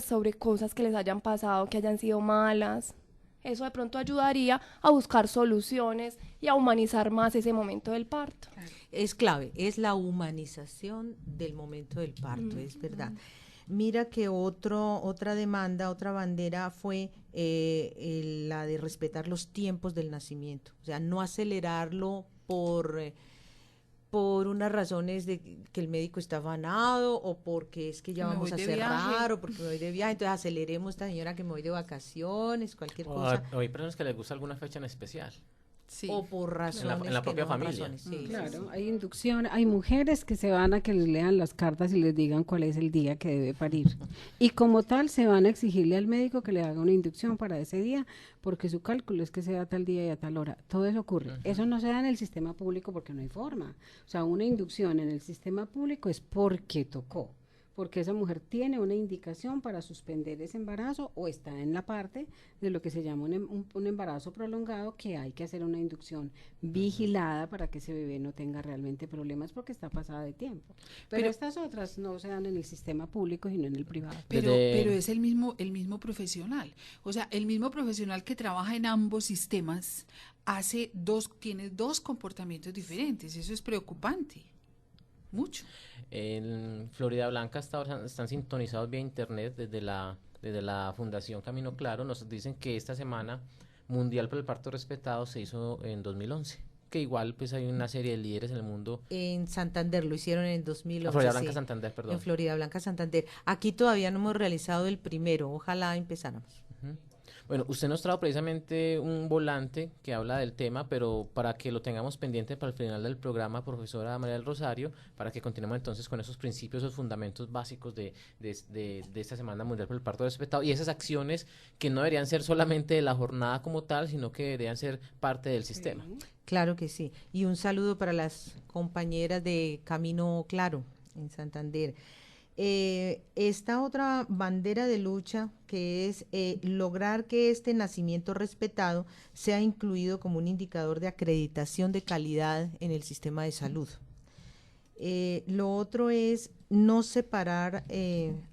[SPEAKER 7] sobre cosas que les hayan pasado, que hayan sido malas. Eso de pronto ayudaría a buscar soluciones y a humanizar más ese momento del parto.
[SPEAKER 6] Es clave, es la humanización del momento del parto, es verdad. Mira que otra demanda, otra bandera fue la de respetar los tiempos del nacimiento, o sea, no acelerarlo por unas razones de que el médico está afanado o porque es que ya vamos a cerrar o porque me voy de viaje, entonces aceleremos esta señora que me voy de vacaciones, cualquier cosa.
[SPEAKER 2] O hay personas que les gusta alguna fecha en especial.
[SPEAKER 6] Sí, o por razones
[SPEAKER 2] en la propia
[SPEAKER 6] no,
[SPEAKER 2] familia.
[SPEAKER 6] Razones, sí,
[SPEAKER 5] claro,
[SPEAKER 6] sí.
[SPEAKER 5] hay inducción, hay mujeres que se van a que les lean las cartas y les digan cuál es el día que debe parir. Y como tal se van a exigirle al médico que le haga una inducción para ese día, porque su cálculo es que sea a tal día y a tal hora. Todo eso ocurre. Eso no se da en el sistema público porque no hay forma. O sea, una inducción en el sistema público es porque tocó, porque esa mujer tiene una indicación para suspender ese embarazo o está en la parte de lo que se llama un embarazo prolongado, que hay que hacer una inducción vigilada para que ese bebé no tenga realmente problemas porque está pasada de tiempo. Pero estas otras no se dan en el sistema público sino en el privado.
[SPEAKER 4] Pero es el mismo profesional, o sea, el mismo profesional que trabaja en ambos sistemas tiene dos comportamientos diferentes, eso es preocupante. Mucho.
[SPEAKER 2] En Florida Blanca hasta ahora están sintonizados vía internet desde la Fundación Camino Claro. Nos dicen que esta semana mundial para el parto respetado se hizo en 2011, que igual pues hay una serie de líderes en el mundo.
[SPEAKER 6] En Santander lo hicieron en 2011.
[SPEAKER 2] Florida Blanca, sí. Santander, perdón.
[SPEAKER 6] En Florida Blanca, Santander. Aquí todavía no hemos realizado el primero, ojalá empezáramos.
[SPEAKER 2] Bueno, usted nos trajo precisamente un volante que habla del tema, pero para que lo tengamos pendiente para el final del programa, profesora María del Rosario, para que continuemos entonces con esos principios, esos fundamentos básicos de esta Semana Mundial por el Parto Respetado y esas acciones que no deberían ser solamente de la jornada como tal, sino que deberían ser parte del sistema.
[SPEAKER 6] Claro que sí. Y un saludo para las compañeras de Camino Claro en Santander. Esta otra bandera de lucha que es lograr que este nacimiento respetado sea incluido como un indicador de acreditación de calidad en el sistema de salud. Lo otro es no separar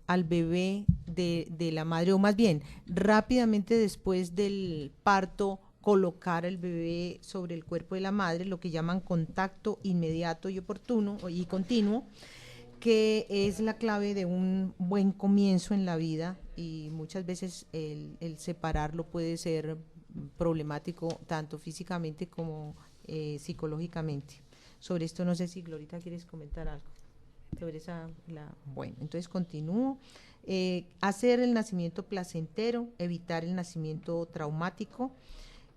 [SPEAKER 6] al bebé de la madre, o más bien rápidamente después del parto colocar al bebé sobre el cuerpo de la madre, lo que llaman contacto inmediato y oportuno y continuo, que es la clave de un buen comienzo en la vida, y muchas veces el separarlo puede ser problemático tanto físicamente como psicológicamente. Sobre esto no sé si Glorita quieres comentar algo sobre bueno, entonces continúo. Hacer el nacimiento placentero, evitar el nacimiento traumático.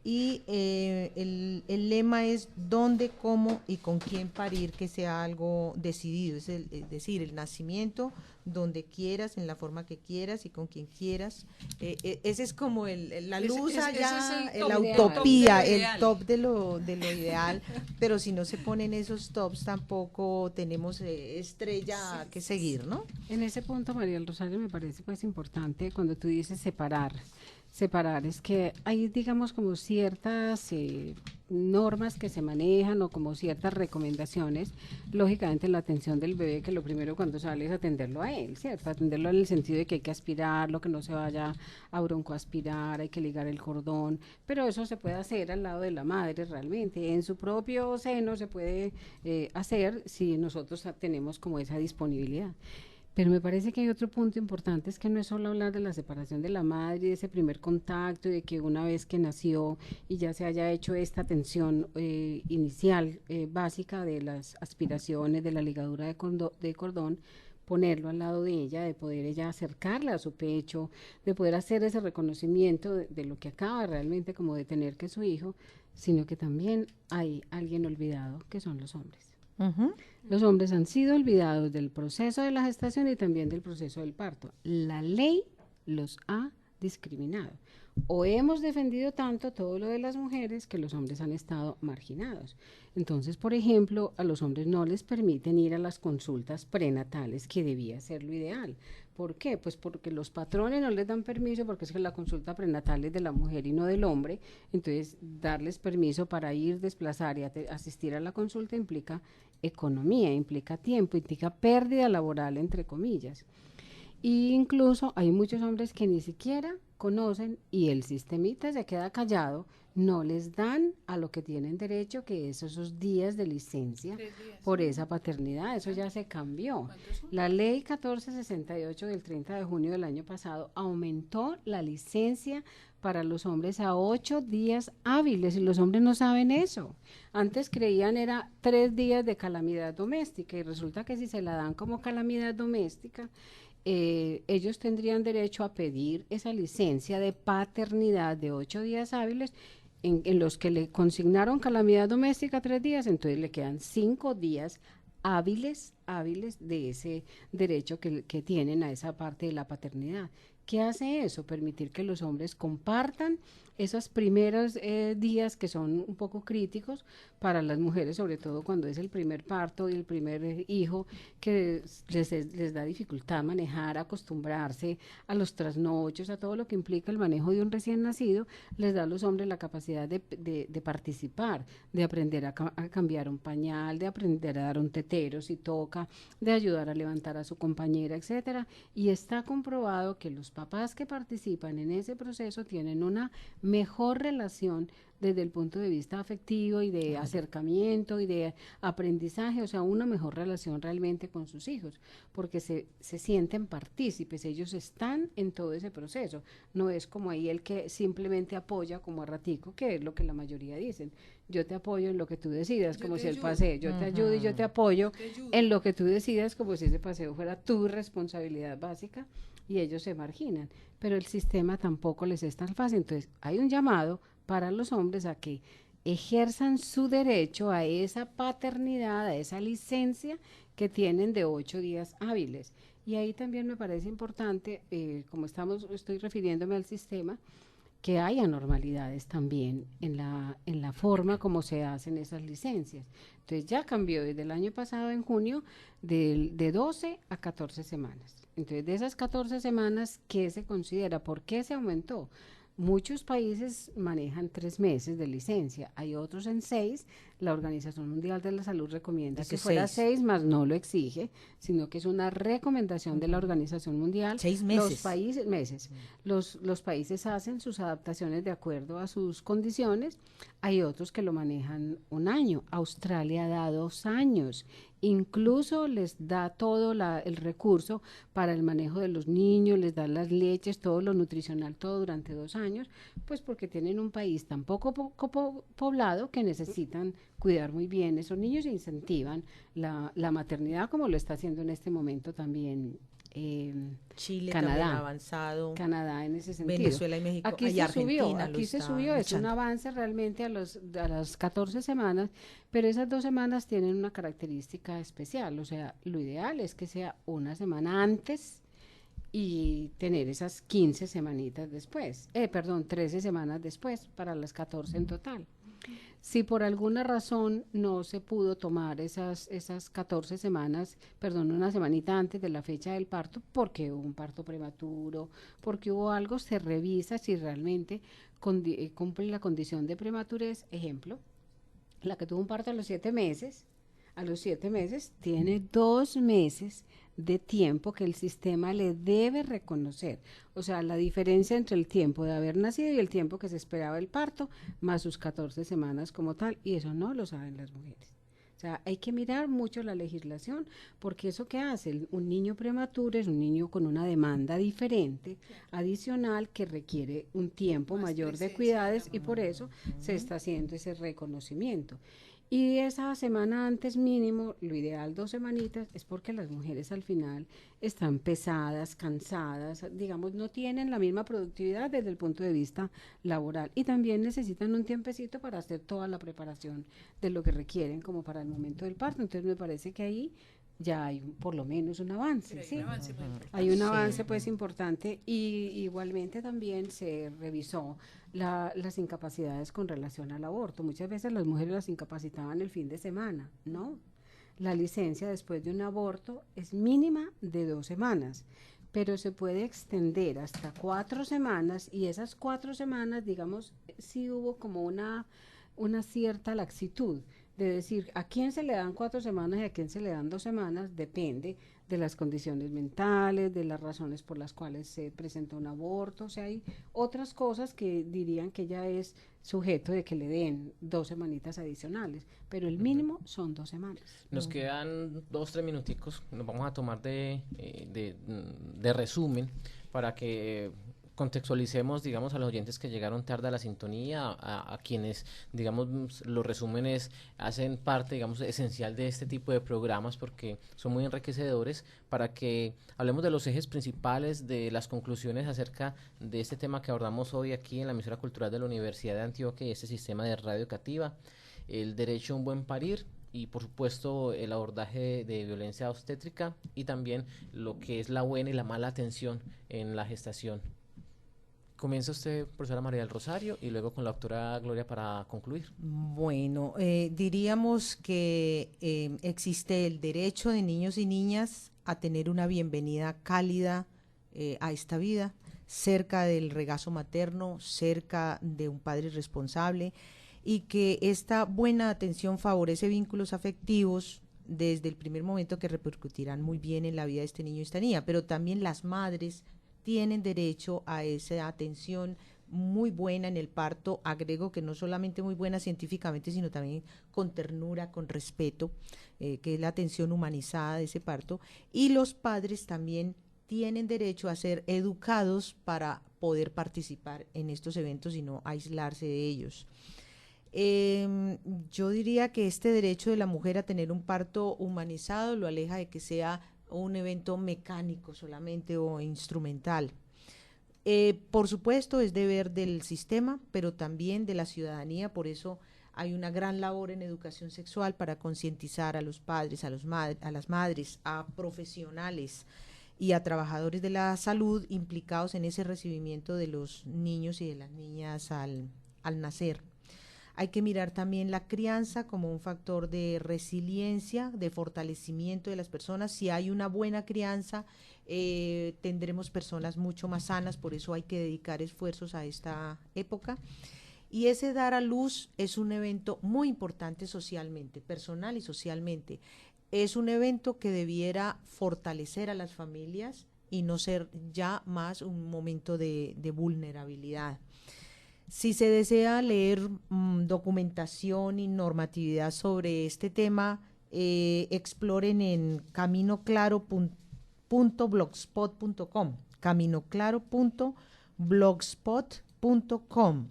[SPEAKER 6] Y el lema es dónde, cómo y con quién parir, que sea algo decidido, es decir, el nacimiento donde quieras, en la forma que quieras y con quien quieras. Ese es como la luz allá, la utopía, el top de lo ideal, pero si no se ponen esos tops tampoco tenemos estrella que seguir, ¿no?
[SPEAKER 5] En ese punto, María del Rosario, me parece pues importante cuando tú dices separar es que hay, digamos, como ciertas normas que se manejan o como ciertas recomendaciones, lógicamente en la atención del bebé, que lo primero cuando sale es atenderlo a él, ¿cierto? Atenderlo en el sentido de que hay que aspirarlo, que no se vaya a broncoaspirar, hay que ligar el cordón, pero eso se puede hacer al lado de la madre realmente, en su propio seno se puede hacer si nosotros tenemos como esa disponibilidad. Pero me parece que hay otro punto importante, es que no es solo hablar de la separación de la madre y de ese primer contacto, y de que una vez que nació y ya se haya hecho esta atención inicial, básica de las aspiraciones, de la ligadura de cordón, ponerlo al lado de ella, de poder ella acercarla a su pecho, de poder hacer ese reconocimiento de lo que acaba realmente como de tener que es su hijo, sino que también hay alguien olvidado, que son los hombres.
[SPEAKER 6] Ujú.
[SPEAKER 5] Los hombres han sido olvidados del proceso de la gestación y también del proceso del parto. La ley los ha discriminado. O hemos defendido tanto todo lo de las mujeres que los hombres han estado marginados. Entonces, por ejemplo, a los hombres no les permiten ir a las consultas prenatales, que debía ser lo ideal. ¿Por qué? Pues porque los patrones no les dan permiso, porque es que la consulta prenatal es de la mujer y no del hombre. Entonces, darles permiso para ir, desplazar y asistir a la consulta implica economía, implica tiempo, implica pérdida laboral, entre comillas. Y incluso hay muchos hombres que ni siquiera conocen y el sistemita se queda callado, no les dan a lo que tienen derecho, que es esos días de licencia
[SPEAKER 4] 3 días.
[SPEAKER 5] por esa paternidad. Eso ya se cambió.
[SPEAKER 4] ¿Cuántos son?
[SPEAKER 5] La ley 1468 del 30 de junio del año pasado aumentó la licencia para los hombres a 8 días hábiles y los hombres no saben eso. Antes creían era 3 días de calamidad doméstica y resulta que si se la dan como calamidad doméstica, ellos tendrían derecho a pedir esa licencia de paternidad de 8 días hábiles en los que le consignaron calamidad doméstica 3 días, entonces le quedan 5 días hábiles de ese derecho que tienen a esa parte de la paternidad. ¿Qué hace eso? Permitir que los hombres compartan esos primeros días que son un poco críticos para las mujeres, sobre todo cuando es el primer parto y el primer hijo, que les da dificultad manejar, acostumbrarse a los trasnochos, a todo lo que implica el manejo de un recién nacido, les da a los hombres la capacidad de participar, de aprender a cambiar un pañal, de aprender a dar un tetero si toca, de ayudar a levantar a su compañera, etcétera. Y está comprobado que los papás que participan en ese proceso tienen una mejor relación desde el punto de vista afectivo y de acercamiento y de aprendizaje, o sea, una mejor relación realmente con sus hijos, porque se sienten partícipes, ellos están en todo ese proceso, no es como ahí el que simplemente apoya como a ratico, que es lo que la mayoría dicen, yo te apoyo en lo que tú decidas, como si el paseo, yo te ayudo y yo te apoyo en lo que tú decidas, como si ese paseo fuera tu responsabilidad básica, y ellos se marginan, pero el sistema tampoco les es tan fácil. Entonces hay un llamado para los hombres a que ejerzan su derecho a esa paternidad, a esa licencia que tienen de 8 días hábiles. Y ahí también me parece importante, como estoy refiriéndome al sistema, que hay anormalidades también en la forma como se hacen esas licencias. Entonces ya cambió desde el año pasado, en junio, de 12 a 14 semanas. Entonces de esas 14 semanas, ¿qué se considera? ¿Por qué se aumentó? Muchos países manejan 3 meses de licencia, hay otros en 6. La Organización Mundial de la Salud recomienda
[SPEAKER 6] Dice
[SPEAKER 5] que fuera
[SPEAKER 6] 6.
[SPEAKER 5] 6, más no lo exige, sino que es una recomendación de la Organización Mundial.
[SPEAKER 6] 6 meses.
[SPEAKER 5] Los países hacen sus adaptaciones de acuerdo a sus condiciones. Hay otros que lo manejan 1 año. Australia da 2 años. Incluso les da todo el recurso para el manejo de los niños, les da las leches, todo lo nutricional, todo durante 2 años, pues porque tienen un país tan poco poblado que necesitan cuidar muy bien esos niños e incentivan la maternidad, como lo está haciendo en este momento también
[SPEAKER 6] Chile
[SPEAKER 5] Canadá,
[SPEAKER 6] también ha avanzado.
[SPEAKER 5] Canadá en ese sentido.
[SPEAKER 6] Venezuela y México.
[SPEAKER 5] Aquí
[SPEAKER 6] y
[SPEAKER 5] se
[SPEAKER 6] Argentina
[SPEAKER 5] subió,
[SPEAKER 6] lo
[SPEAKER 5] aquí se
[SPEAKER 6] está
[SPEAKER 5] subió, es un
[SPEAKER 6] luchando.
[SPEAKER 5] avance realmente a las 14 semanas, pero esas 2 semanas tienen una característica especial, o sea, lo ideal es que sea 1 semana antes y tener esas 15 semanitas después, 13 semanas después para las 14 en total. Si por alguna razón no se pudo tomar esas 14 semanas, 1 semanita antes de la fecha del parto, porque hubo un parto prematuro, porque hubo algo, se revisa si realmente cumple la condición de prematurez. Ejemplo, la que tuvo un parto a los 7 meses, tiene 2 meses de tiempo que el sistema le debe reconocer. O sea, la diferencia entre el tiempo de haber nacido y el tiempo que se esperaba el parto, más sus 14 semanas como tal, y eso no lo saben las mujeres. O sea, hay que mirar mucho la legislación, porque eso que hace un niño prematuro es un niño con una demanda diferente, adicional, que requiere un tiempo mayor de cuidados, y por eso se está haciendo ese reconocimiento. Y esa semana antes mínimo, lo ideal 2 semanitas, es porque las mujeres al final están pesadas, cansadas, digamos, no tienen la misma productividad desde el punto de vista laboral y también necesitan un tiempecito para hacer toda la preparación de lo que requieren como para el momento del parto. Entonces me parece que ahí ya hay por lo menos un avance,
[SPEAKER 4] Pero hay
[SPEAKER 5] ¿sí?
[SPEAKER 4] un avance muy importante.
[SPEAKER 5] Hay un avance pues importante y igualmente también se revisó las incapacidades con relación al aborto. Muchas veces las mujeres las incapacitaban el fin de semana, ¿no? La licencia después de un aborto es mínima de 2 semanas, pero se puede extender hasta 4 semanas y esas 4 semanas, digamos, sí hubo como una cierta laxitud de decir a quién se le dan 4 semanas y a quién se le dan 2 semanas, depende de las condiciones mentales, de las razones por las cuales se presenta un aborto, o sea, hay otras cosas que dirían que ya es sujeto de que le den 2 semanitas adicionales, pero el mínimo son 2 semanas.
[SPEAKER 2] Nos quedan 2, 3 minuticos, nos vamos a tomar de resumen para que contextualicemos, digamos, a los oyentes que llegaron tarde a la sintonía, a quienes, digamos, los resúmenes hacen parte, digamos, esencial de este tipo de programas porque son muy enriquecedores para que hablemos de los ejes principales, de las conclusiones acerca de este tema que abordamos hoy aquí en la emisora cultural de la Universidad de Antioquia y este sistema de radio educativa, el derecho a un buen parir y por supuesto el abordaje de violencia obstétrica y también lo que es la buena y la mala atención en la gestación. Comienza usted, profesora María del Rosario, y luego con la doctora Gloria para concluir.
[SPEAKER 6] Bueno, diríamos que existe el derecho de niños y niñas a tener una bienvenida cálida a esta vida, cerca del regazo materno, cerca de un padre responsable, y que esta buena atención favorece vínculos afectivos desde el primer momento que repercutirán muy bien en la vida de este niño y esta niña, pero también las madres tienen derecho a esa atención muy buena en el parto, agrego que no solamente muy buena científicamente, sino también con ternura, con respeto, que es la atención humanizada de ese parto, y los padres también tienen derecho a ser educados para poder participar en estos eventos y no aislarse de ellos. Yo diría que este derecho de la mujer a tener un parto humanizado lo aleja de que sea un evento mecánico solamente o instrumental. Por supuesto es deber del sistema, pero también de la ciudadanía, por eso hay una gran labor en educación sexual para concientizar a los padres, a las madres, a profesionales y a trabajadores de la salud implicados en ese recibimiento de los niños y de las niñas al nacer. Hay que mirar también la crianza como un factor de resiliencia, de fortalecimiento de las personas. Si hay una buena crianza, tendremos personas mucho más sanas, por eso hay que dedicar esfuerzos a esta época. Y ese dar a luz es un evento muy importante socialmente, personal y socialmente. Es un evento que debiera fortalecer a las familias y no ser ya más un momento de vulnerabilidad. Si se desea leer documentación y normatividad sobre este tema, exploren en caminoclaro.blogspot.com, caminoclaro.blogspot.com,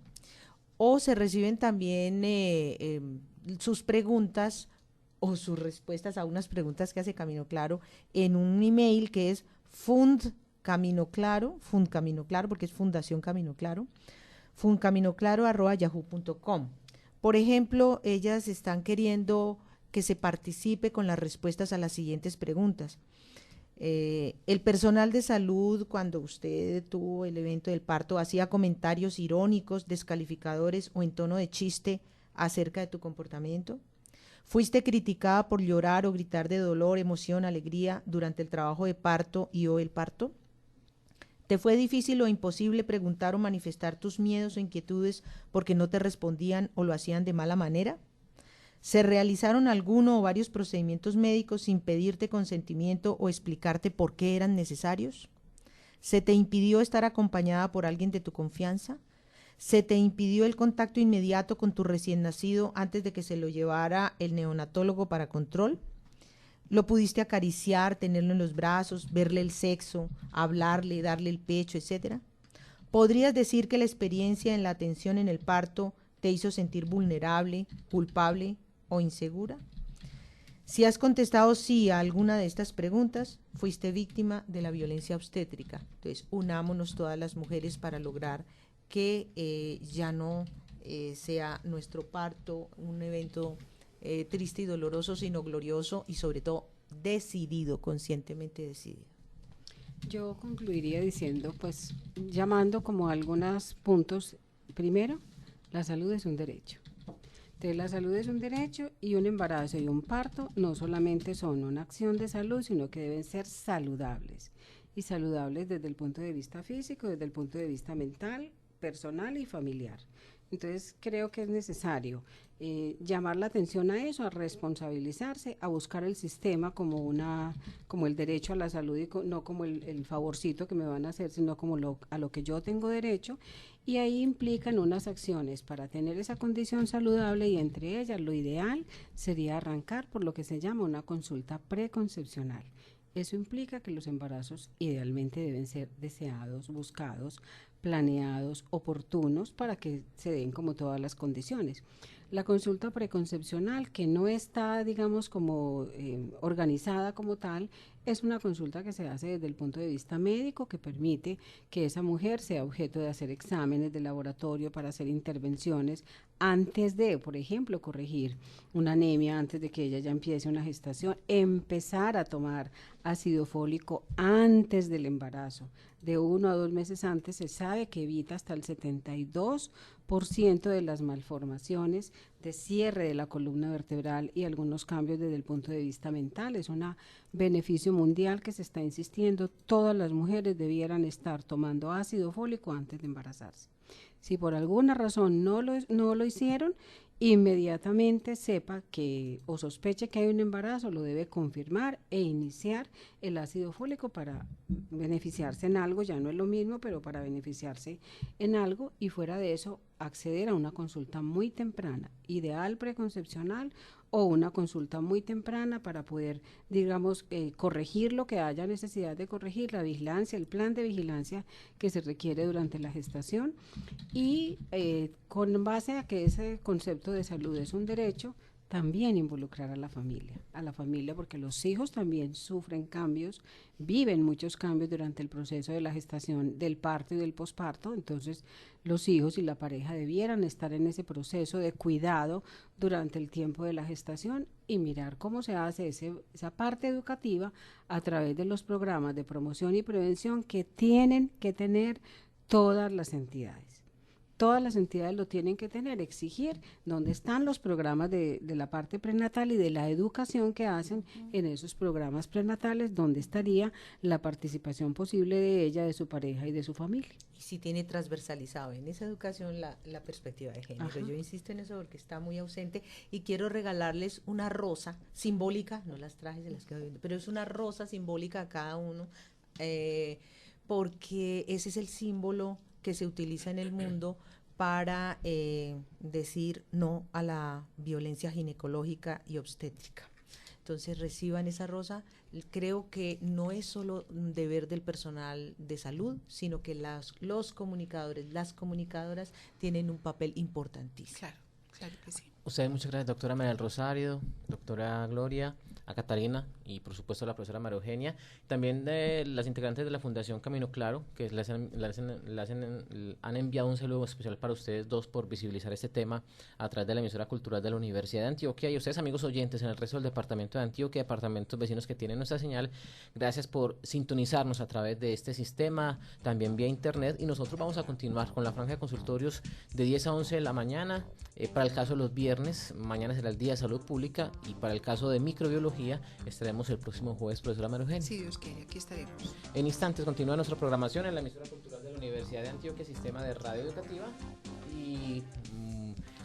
[SPEAKER 6] o se reciben también sus preguntas o sus respuestas a unas preguntas que hace Camino Claro en un email que es fundcaminoclaro, porque es Fundación Camino Claro, fundcaminoclaro@yahoo.com. Por ejemplo, ellas están queriendo que se participe con las respuestas a las siguientes preguntas. El personal de salud, cuando usted tuvo el evento del parto, hacía comentarios irónicos, descalificadores o en tono de chiste acerca de tu comportamiento. ¿Fuiste criticada por llorar o gritar de dolor, emoción, alegría durante el trabajo de parto y o el parto? ¿Te fue difícil o imposible preguntar o manifestar tus miedos o inquietudes porque no te respondían o lo hacían de mala manera? ¿Se realizaron alguno o varios procedimientos médicos sin pedirte consentimiento o explicarte por qué eran necesarios? ¿Se te impidió estar acompañada por alguien de tu confianza? ¿Se te impidió el contacto inmediato con tu recién nacido antes de que se lo llevara el neonatólogo para control? ¿Lo pudiste acariciar, tenerlo en los brazos, verle el sexo, hablarle, darle el pecho, etcétera? ¿Podrías decir que la experiencia en la atención en el parto te hizo sentir vulnerable, culpable o insegura? Si has contestado sí a alguna de estas preguntas, fuiste víctima de la violencia obstétrica. Entonces, unámonos todas las mujeres para lograr que ya no sea nuestro parto un evento triste y doloroso, sino glorioso y sobre todo decidido, conscientemente decidido.
[SPEAKER 5] Yo concluiría diciendo, pues, llamando como algunos puntos. Primero, la salud es un derecho. Entonces, la salud es un derecho y un embarazo y un parto no solamente son una acción de salud, sino que deben ser saludables. Y saludables desde el punto de vista físico, desde el punto de vista mental, personal y familiar. Entonces, creo que es necesario llamar la atención a eso, a responsabilizarse, a buscar el sistema como el derecho a la salud y no como el favorcito que me van a hacer, sino como a lo que yo tengo derecho, y ahí implican unas acciones para tener esa condición saludable, y entre ellas lo ideal sería arrancar por lo que se llama una consulta preconcepcional. Eso implica que los embarazos idealmente deben ser deseados, buscados, planeados, oportunos, para que se den como todas las condiciones. La consulta preconcepcional, que no está, digamos, como organizada como tal, es una consulta que se hace desde el punto de vista médico, que permite que esa mujer sea objeto de hacer exámenes de laboratorio para hacer intervenciones antes de, por ejemplo, corregir una anemia antes de que ella ya empiece una gestación, empezar a tomar ácido fólico antes del embarazo. De 1 a 2 meses antes se sabe que evita hasta el 72% de las malformaciones, de cierre de la columna vertebral y algunos cambios desde el punto de vista mental. Es un beneficio mundial que se está insistiendo. Todas las mujeres debieran estar tomando ácido fólico antes de embarazarse. Si por alguna razón no lo hicieron, inmediatamente sepa que o sospeche que hay un embarazo, lo debe confirmar e iniciar el ácido fólico para beneficiarse en algo. Ya no es lo mismo, pero para beneficiarse en algo, y fuera de eso acceder a una consulta muy temprana, ideal preconcepcional, o una consulta muy temprana para poder, digamos, corregir lo que haya necesidad de corregir, la vigilancia, el plan de vigilancia que se requiere durante la gestación, y con base a que ese concepto de salud es un derecho, también involucrar a la familia, porque los hijos también sufren cambios, viven muchos cambios durante el proceso de la gestación, del parto y del posparto. Entonces, los hijos y la pareja debieran estar en ese proceso de cuidado durante el tiempo de la gestación, y mirar cómo se hace esa parte educativa a través de los programas de promoción y prevención que tienen que tener todas las entidades. Todas las entidades lo tienen que tener, exigir dónde están los programas de la parte prenatal y de la educación que hacen en esos programas prenatales, dónde estaría la participación posible de ella, de su pareja y de su familia.
[SPEAKER 6] Y si tiene transversalizado en esa educación la perspectiva de género. Ajá. Yo insisto en eso porque está muy ausente, y quiero regalarles una rosa simbólica, no las traje, se las quedo viendo, pero es una rosa simbólica a cada uno, porque ese es el símbolo que se utiliza en el mundo para decir no a la violencia ginecológica y obstétrica. Entonces, reciban esa rosa. Creo que no es solo un deber del personal de salud, sino que los comunicadores, las comunicadoras tienen un papel importantísimo.
[SPEAKER 4] Claro que sí.
[SPEAKER 2] Ustedes, muchas gracias, doctora María del Rosario, doctora Gloria, a Catarina y por supuesto a la profesora María Eugenia, también de las integrantes de la Fundación Camino Claro, que han enviado un saludo especial para ustedes dos por visibilizar este tema a través de la emisora cultural de la Universidad de Antioquia. Y ustedes, amigos oyentes en el resto del departamento de Antioquia, departamentos vecinos que tienen nuestra señal, gracias por sintonizarnos a través de este sistema, también vía internet, y nosotros vamos a continuar con la franja de consultorios de 10 a 11 de la mañana, para el caso de los viernes, mañana será el Día de Salud Pública, y para el caso de microbiología estaremos el próximo jueves, profesora María Eugenia.
[SPEAKER 4] Si Dios quiere, aquí estaremos.
[SPEAKER 2] En instantes continúa nuestra programación en la emisora cultural de la Universidad de Antioquia, sistema de radio educativa, y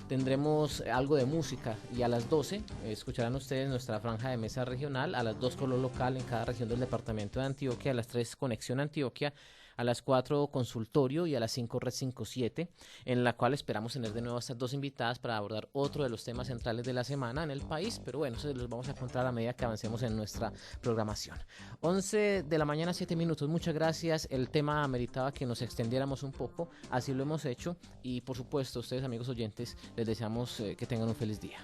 [SPEAKER 2] tendremos algo de música, y a las 12 escucharán ustedes nuestra franja de mesa regional, a las 2 color local en cada región del departamento de Antioquia, a las 3 Conexión Antioquia, a las 4 consultorio y a las 5 Red 57, en la cual esperamos tener de nuevo a estas dos invitadas para abordar otro de los temas centrales de la semana en el país, pero bueno, eso los vamos a encontrar a medida que avancemos en nuestra programación. 11 de la mañana, 7 minutos, muchas gracias. El tema ameritaba que nos extendiéramos un poco, así lo hemos hecho, y por supuesto ustedes, amigos oyentes, les deseamos que tengan un feliz día.